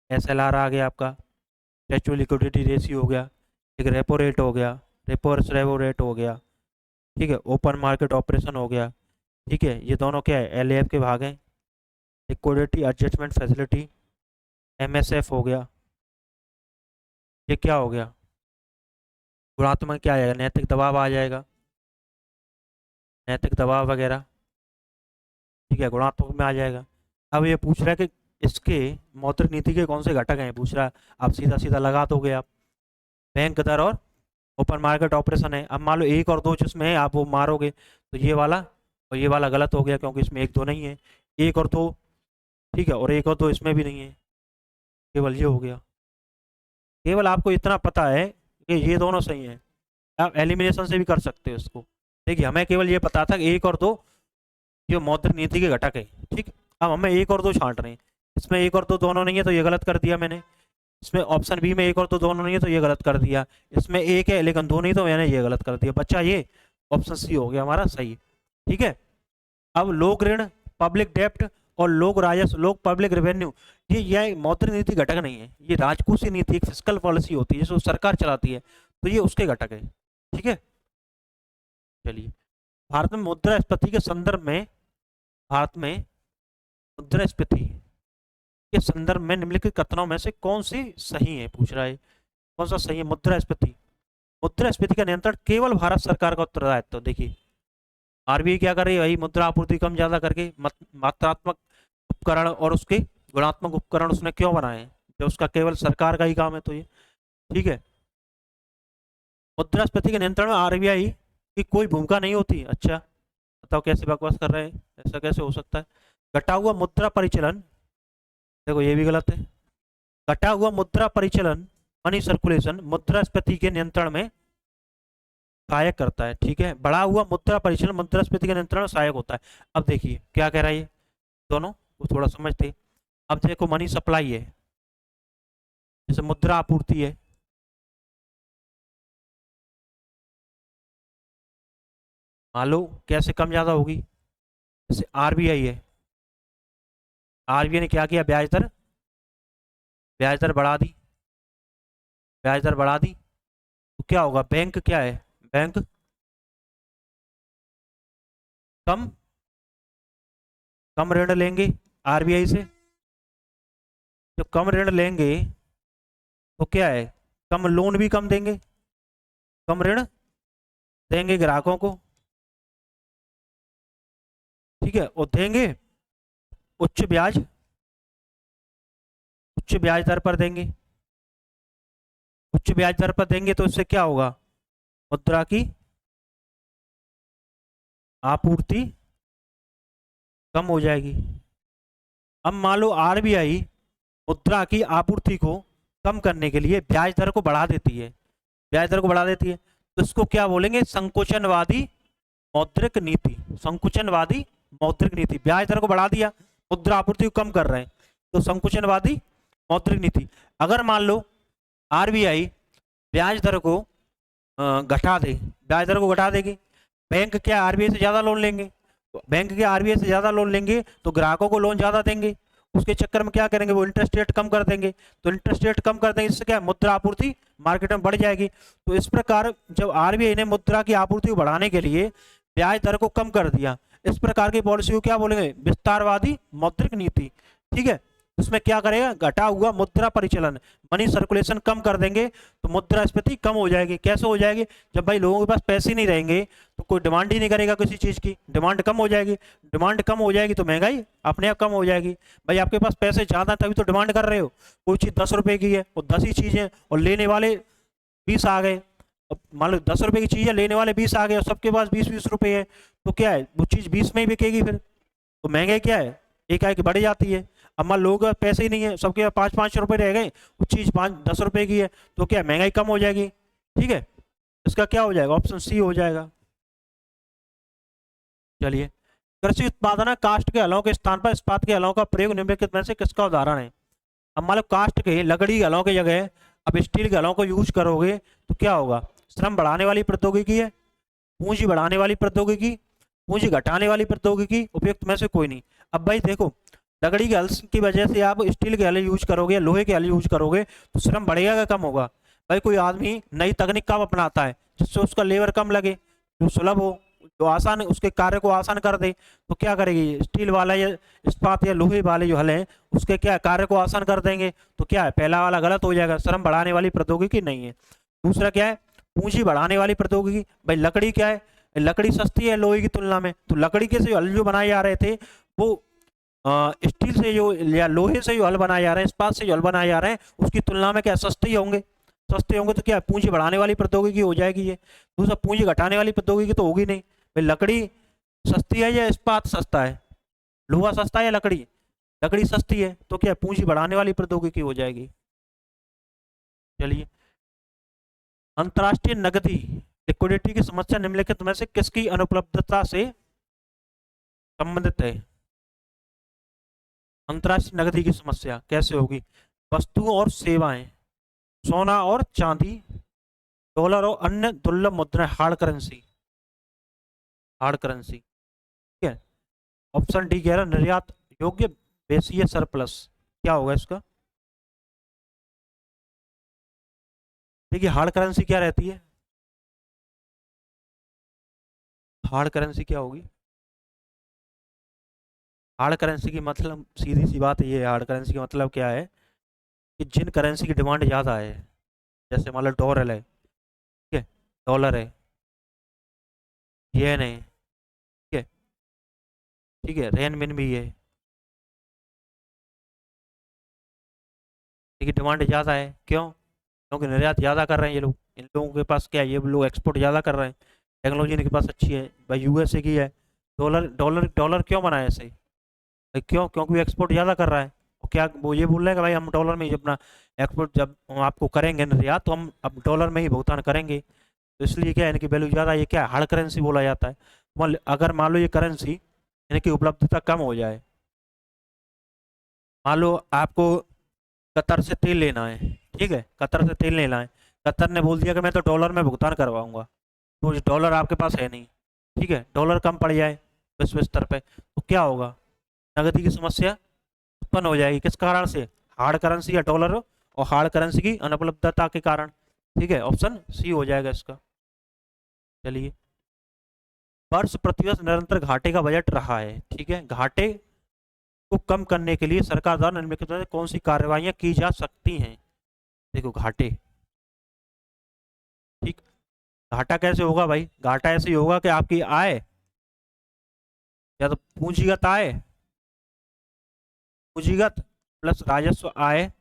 एसएलआर आ गया आपका, स्टैचू लिक्विडिटी रेशियो हो गया, एक रेपो रेट हो गया, रेपो रेट हो गया, ठीक है, ओपन मार्केट ऑपरेशन हो गया, ठीक है, ये दोनों क्या है, एलएएफ के भाग हैं। लिक्विडिटी एडजस्टमेंट फैसिलिटी, एमएसएफ हो गया। ये क्या हो गया, गुणात्मक क्या आ जाएगा, नैतिक दबाव आ जाएगा, नैतिक दबाव वगैरह, ठीक है, गुणात्मक में आ जाएगा। अब ये पूछ रहा है कि इसके मौद्रिक नीति के कौन से घटक हैं, पूछ रहा है। आप सीधा सीधा लगा दोगे आप, बैंक दर और ओपन मार्केट ऑपरेशन है। अब मान लो एक और दो जिसमें है आप वो मारोगे तो ये वाला और ये वाला गलत हो गया, क्योंकि इसमें एक दो नहीं है, एक और दो, ठीक है, और एक और दो इसमें भी नहीं है, केवल ये हो गया। केवल आपको इतना पता है कि ये दोनों सही हैं, आप एलिमिनेशन से भी कर सकते हो इसको। देखिए हमें केवल ये पता था कि एक और दो जो मौद्रिक नीति के घटक है, ठीक। अब हमें एक और दो छांट रहे हैं, इसमें एक और दो दोनों नहीं है तो ये गलत कर दिया मैंने, इसमें ऑप्शन बी में एक और दो दोनों नहीं है तो ये गलत कर दिया, इसमें एक है लेकिन दो नहीं तो मैंने ये गलत कर दिया, बच्चा ये ऑप्शन सी हो गया हमारा सही, ठीक है। अब लोक ऋण, पब्लिक डेप्ट और लोक राजस्व, लोक पब्लिक रेवेन्यू, ये मौद्रिक नीति घटक नहीं है, ये राजकोषीय नीति, एक फिस्कल पॉलिसी होती है जिसको सरकार चलाती है, तो ये उसके घटक है, ठीक है। चलिए, भारत में मुद्रास्फीति के संदर्भ में, भारत में मुद्रास्फीति के संदर्भ में निम्नलिखित कथनों में से कौन सी सही है, पूछ रहा है कौन सा सही है। मुद्रास्फीति, मुद्रास्फीति का नियंत्रण केवल भारत सरकार का उत्तरदायित्व है। देखिए आरबीआई क्या कर रही है भाई, मुद्रा आपूर्ति कम ज्यादा करके मात्रात्मक उपकरण और उसके गुणात्मक उपकरण उसने क्यों बनाए, जो उसका केवल सरकार का ही काम है, तो ये ठीक है। मुद्रास्फीति के नियंत्रण में आरबीआई की कोई भूमिका नहीं होती, अच्छा बताओ कैसे बकवास कर रहे हैं, ऐसा कैसे हो सकता है। घटा हुआ मुद्रा परिचालन, देखो ये भी गलत है, घटा हुआ मुद्रा परिचालन मनी सर्कुलेशन मुद्रास्फीति के नियंत्रण में सहायक करता है, ठीक है। बढ़ा हुआ मुद्रा परिचालन मुद्रास्फीति के नियंत्रण में सहायक होता है। अब देखिए क्या कह रहा है ये दोनों, वो थोड़ा समझते। अब देखो मनी सप्लाई है, जैसे मुद्रा आपूर्ति है, मान लो कैसे कम ज्यादा होगी, जैसे आरबीआई है, आरबीआई ने क्या किया, ब्याज दर, ब्याज दर बढ़ा दी, ब्याज दर बढ़ा दी, तो क्या होगा, बैंक क्या है, बैंक कम कम ऋण लेंगे आरबीआई से, जो कम ऋण लेंगे तो क्या है, कम लोन भी कम देंगे, कम ऋण देंगे ग्राहकों को, ठीक है, और देंगे उच्च ब्याज, उच्च ब्याज दर पर देंगे, उच्च ब्याज दर पर देंगे तो इससे क्या होगा, मुद्रा की आपूर्ति कम हो जाएगी। अब मान लो आरबीआई मुद्रा की आपूर्ति को कम करने के लिए ब्याज दर को बढ़ा देती है, ब्याज दर को बढ़ा देती है, तो इसको क्या बोलेंगे, संकुचनवादी मौद्रिक नीति, संकुचनवादी मौद्रिक नीति। ब्याज दर को बढ़ा दिया, मुद्रा आपूर्ति को कम कर रहे हैं, तो संकुचनवादी मौद्रिक नीति। अगर मान लो आरबीआई ब्याज दर को घटा दे, ब्याज दर को घटा देगी, बैंक क्या आरबीआई से ज्यादा लोन लेंगे, बैंक के आरबीआई से ज्यादा लोन लेंगे तो ग्राहकों को लोन ज्यादा देंगे, उसके चक्कर में क्या करेंगे, वो इंटरेस्ट रेट कम कर देंगे, तो इंटरेस्ट रेट कम कर देंगे, इससे क्या मुद्रा आपूर्ति मार्केट में बढ़ जाएगी। तो इस प्रकार जब आरबीआई ने मुद्रा की आपूर्ति को बढ़ाने के लिए ब्याज दर को कम कर दिया, इस प्रकार की पॉलिसी को क्या बोलेंगे, विस्तारवादी मौद्रिक नीति, ठीक है। उसमें क्या करेगा, घटा हुआ मुद्रा परिचालन मनी सर्कुलेशन कम कर देंगे तो मुद्रास्फीति कम हो जाएगी। कैसे हो जाएगी, जब भाई लोगों के पास पैसे नहीं रहेंगे तो कोई डिमांड ही नहीं करेगा किसी चीज़ की, डिमांड कम हो जाएगी, डिमांड कम हो जाएगी तो महंगाई अपने आप कम हो जाएगी। भाई आपके पास पैसे ज़्यादा तभी तो डिमांड कर रहे हो, कोई चीज़ 10 रुपये की है और 10 ही चीज़ें और लेने वाले 20 आ गए, मान लो 10 रुपये की चीज़ है, लेने वाले 20 आ गए और सबके पास 20-20 रुपये है, तो क्या है वो चीज़ 20 में ही बिकेगी, फिर तो महंगाई क्या है, एक आए कि बढ़ जाती है। अब मान लोगों के पैसे ही नहीं है, सबके 5-5 रुपये रह गए, वो चीज़ 5-10 रुपये की है, तो क्या महंगाई कम हो जाएगी, ठीक है। इसका क्या हो जाएगा, ऑप्शन सी हो जाएगा। चलिए कृषि उत्पादन है काष्ठ के हलों के स्थान पर इस्पात के हलों का प्रयोग निम्नलिखित में से किसका उदाहरण है। अब मान लो काष्ठ के लकड़ी के हलों की जगह अब स्टील के हलों को यूज करोगे तो क्या होगा। श्रम बढ़ाने वाली प्रौद्योगिकी है, पूंजी बढ़ाने वाली प्रौद्योगिकी, पूंजी घटाने वाली प्रौद्योगिकी, उपयुक्त में से कोई नहीं। अब भाई देखो, लकड़ी के हल की वजह से आप स्टील के हल यूज करोगे या लोहे के हल यूज करोगे तो श्रम बढ़ेगा या कम होगा। भाई कोई आदमी नई तकनीक कब अपनाता है, जिससे उसका लेबर कम लगे, जो सुलभ हो, जो आसान उसके कार्य को आसान कर दे, तो क्या करेगी स्टील वाला या इस्पात या लोहे वाले जो हल हैं उसके क्या कार्य को आसान कर देंगे। तो क्या है, पहला वाला गलत हो जाएगा, श्रम बढ़ाने वाली प्रौद्योगिकी नहीं है। दूसरा क्या है, पूंजी बढ़ाने वाली प्रौद्योगिकी। भाई लकड़ी क्या है, लकड़ी सस्ती है लोहे की तुलना में, तो लकड़ी के से हल जो बनाए जा रहे थे वो स्टील से जो या लोहे से जो हल बनाए जा रहे हैं, इस्पात से जो हल बनाए जा रहे हैं उसकी तुलना में क्या सस्ते ही होंगे। सस्ते होंगे तो क्या पूंजी बढ़ाने वाली प्रौद्योगिकी हो जाएगी ये। दूसरा पूंजी घटाने वाली प्रौद्योगिकी तो होगी नहीं। भाई लकड़ी सस्ती है या इस्पात सस्ता है, लोहा सस्ता है या लकड़ी, लकड़ी सस्ती है, तो क्या पूंजी बढ़ाने वाली प्रौद्योगिकी हो जाएगी। चलिए, अंतर्राष्ट्रीय नकदी लिक्विडिटी की समस्या निम्नलिखित में से किसकी अनुपलब्धता से संबंधित है। अंतर्राष्ट्रीय नकदी की समस्या कैसे होगी। वस्तुओं और सेवाएं, सोना और चांदी, डॉलर और अन्य दुर्लभ मुद्राएं, हार्ड करेंसी, हार्ड करेंसी। ठीक है, ऑप्शन डी कह रहा है निर्यात योग्य देशीय सरप्लस। क्या होगा इसका। देखिए हार्ड करेंसी क्या रहती है, हार्ड करेंसी क्या होगी। हार्ड करेंसी की मतलब सीधी सी बात ये है, हार्ड करेंसी का मतलब क्या है कि जिन करेंसी की डिमांड ज़्यादा है, जैसे मान लो डॉलर है, ठीक है, डॉलर है, येन है, ठीक है, ठीक है, रेनमिन भी है, लेकिन डिमांड ज़्यादा है क्यों, क्योंकि निर्यात ज़्यादा कर रहे हैं ये लोग, इन लोगों के पास क्या है, ये लोग एक्सपोर्ट ज़्यादा कर रहे हैं, टेक्नोलॉजी इनके पास अच्छी है। भाई यूएसए की है, डॉलर डॉलर डॉलर क्यों बनाया ऐसे भाई, क्यों, क्योंकि वो एक्सपोर्ट ज़्यादा कर रहा है। और क्या वो ये बोल रहे हैं कि भाई हम डॉलर में ही अपना एक्सपोर्ट जब हम आपको करेंगे निर्यात तो हम अब डॉलर में ही भुगतान करेंगे, तो इसलिए क्या है इनकी वैल्यू ज़्यादा, ये क्या है हार्ड करेंसी बोला जाता है। अगर मान लो ये करेंसी इनकी उपलब्धता कम हो जाए, मान लो आपको कतर से तेल लेना है, ठीक है, कतर से तेल लेना है, कतर ने बोल दिया कि मैं तो डॉलर में भुगतान करवाऊंगा, तो डॉलर आपके पास है नहीं, ठीक है, डॉलर कम पड़ जाए विश्व स्तर पे, तो क्या होगा, नगदी की समस्या उत्पन्न हो जाएगी। किस कारण से, हार्ड करेंसी या डॉलर और हार्ड करेंसी की अनुपलब्धता के कारण। ठीक है, ऑप्शन सी हो जाएगा इसका। चलिए, वर्ष प्रतिवर्ष निरंतर घाटे का बजट रहा है, ठीक है, घाटे को कम करने के लिए सरकार द्वारा निम्नलिखित में से कौन सी कार्रवाइयां की जा सकती हैं। देखो घाटे, ठीक, घाटा कैसे होगा भाई, घाटा ऐसे ही होगा कि आपकी आय या तो पूंजीगत आय, पूंजीगत प्लस राजस्व आय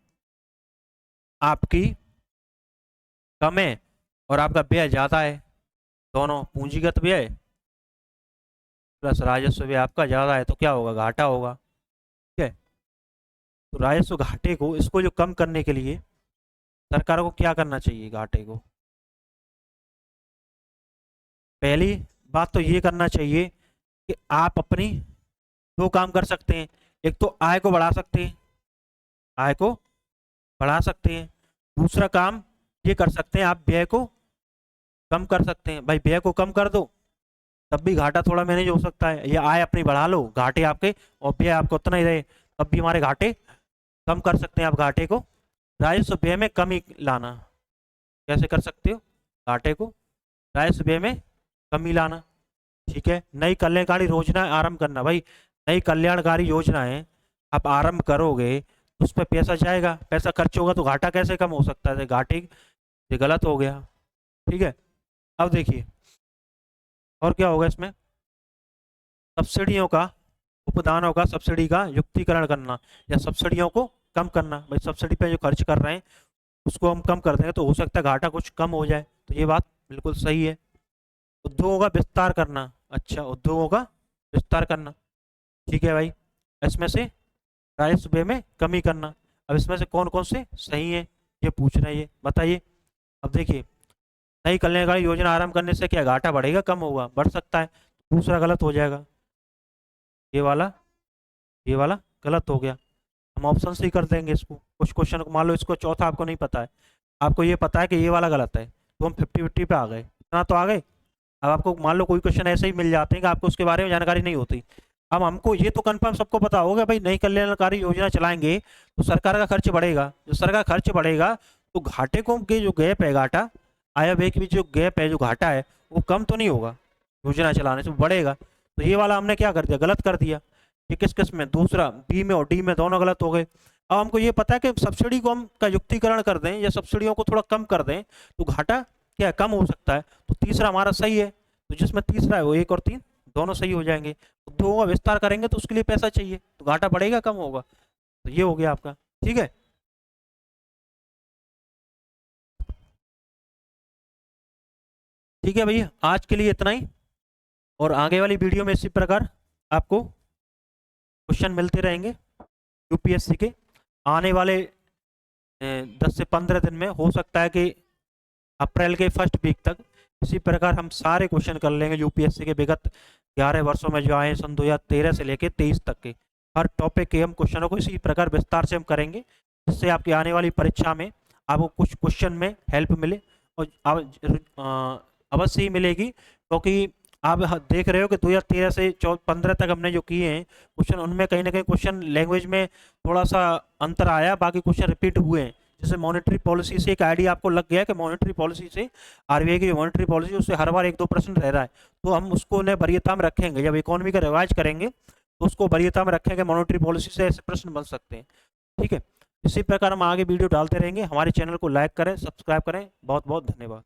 आपकी कम है और आपका व्यय ज्यादा है, दोनों पूंजीगत व्यय प्लस राजस्व व्यय आपका ज्यादा है, तो क्या होगा, घाटा होगा। ठीक है, तो राजस्व घाटे को, इसको जो कम करने के लिए सरकार को क्या करना चाहिए, घाटे को पहली बात तो ये करना चाहिए कि आप अपनी दो काम कर सकते हैं, एक तो आय को बढ़ा सकते हैं, आय को बढ़ा सकते हैं, दूसरा काम ये कर सकते हैं आप व्यय को कम कर सकते हैं। भाई व्यय को कम कर दो तब भी घाटा थोड़ा मैनेज हो सकता है, या आय अपनी बढ़ा लो घाटे आपके और व्यय आपको उतना ही रहे तब भी हमारे घाटे कम कर सकते हैं आप घाटे को। राजस्व व्यय में कमी लाना, कैसे कर सकते हो, घाटे को राजस्व व्यय में कमी लाना। ठीक है, नई कल्याणकारी योजना आरंभ करना, भाई नई कल्याणकारी योजनाएं आप आरंभ करोगे उस पर पैसा जाएगा, पैसा खर्च होगा तो घाटा कैसे कम हो सकता है, घाटे ये गलत हो गया। ठीक है, अब देखिए और क्या होगा इसमें, सब्सिडियों का, उपदानों का, सब्सिडी का युक्तिकरण करना या सब्सिडियों को कम करना। भाई सब्सिडी पे जो खर्च कर रहे हैं उसको हम कम कर देंगे तो हो सकता है घाटा कुछ कम हो जाए, तो ये बात बिल्कुल सही है। उद्योगों का विस्तार करना, अच्छा उद्योगों का विस्तार करना, ठीक है भाई, इसमें से राजस्व व्यय में कमी करना। अब इसमें से कौन कौन से सही है ये पूछ रहे हैं, ये बताइए। अब देखिए, नई कल्याणकारी योजना आरंभ करने से क्या घाटा बढ़ेगा कम होगा, बढ़ सकता है, दूसरा गलत हो जाएगा। ये वाला गलत हो गया, हम ऑप्शन सी कर देंगे इसको। कुछ क्वेश्चन को मान लो इसको चौथा आपको नहीं पता है, आपको ये पता है कि ये वाला गलत है, तो हम 50-50 पे आ गए, इतना तो आ गए। अब आपको मान लो कोई क्वेश्चन ऐसे ही मिल जाते हैं कि आपको उसके बारे में जानकारी नहीं होती। अब हमको ये तो कंफर्म सबको पता होगा भाई, नई कल्याणकारी योजना चलाएंगे तो सरकार का खर्च बढ़ेगा, जो सरकार का खर्च बढ़ेगा तो घाटे को के जो गैप है, घाटा आय व्यय के बीच जो गैप है, जो घाटा है, वो कम तो नहीं होगा, योजना चलाने से बढ़ेगा। तो ये वाला हमने क्या कर दिया, गलत कर दिया। ये किस किस में, दूसरा बी में और डी में दोनों गलत हो गए। अब हमको ये पता है कि सब्सिडी को हम का युक्तिकरण कर दें या सब्सिडियों को थोड़ा कम कर दें तो घाटा क्या कम हो सकता है, तो तीसरा हमारा सही है। तो जिसमें तीसरा है वो 1 और 3 दोनों सही हो जाएंगे। उद्योगों का विस्तार करेंगे तो उसके लिए पैसा चाहिए, तो घाटा बढ़ेगा कम होगा, तो ये हो गया आपका। ठीक है, ठीक है भैया, आज के लिए इतना ही। और आगे वाली वीडियो में इसी प्रकार आपको क्वेश्चन मिलते रहेंगे यूपीएससी के। आने वाले 10 से 15 दिन में हो सकता है कि अप्रैल के फर्स्ट वीक तक इसी प्रकार हम सारे क्वेश्चन कर लेंगे यूपीएससी के विगत 11 वर्षों में जो आए, सन 2013 से लेकर 23 तक के हर टॉपिक के हम क्वेश्चनों को इसी प्रकार विस्तार से हम करेंगे, जिससे आपकी आने वाली परीक्षा में आपको कुछ क्वेश्चन में हेल्प मिले। और अवश्य ही मिलेगी, क्योंकि आप देख रहे हो कि 2013 से 15 तक हमने जो किए हैं क्वेश्चन, उनमें कहीं ना कहीं क्वेश्चन लैंग्वेज में थोड़ा सा अंतर आया, बाकी क्वेश्चन रिपीट हुए हैं। जैसे मॉनेटरी पॉलिसी से एक आइडिया आपको लग गया कि मॉनेटरी पॉलिसी से आरबीआई की जो मॉनेटरी पॉलिसी उससे हर बार 1-2 प्रश्न रह रहा है, तो हम उसको ने वरीयता में रखेंगे। जब इकोनॉमी का रिवाइज करेंगे तो उसको वरीयता में रखेंगे, मॉनेटरी पॉलिसी से ऐसे प्रश्न बन सकते हैं। ठीक है, इसी प्रकार हम आगे वीडियो डालते रहेंगे। हमारे चैनल को लाइक करें, सब्सक्राइब करें। बहुत बहुत धन्यवाद।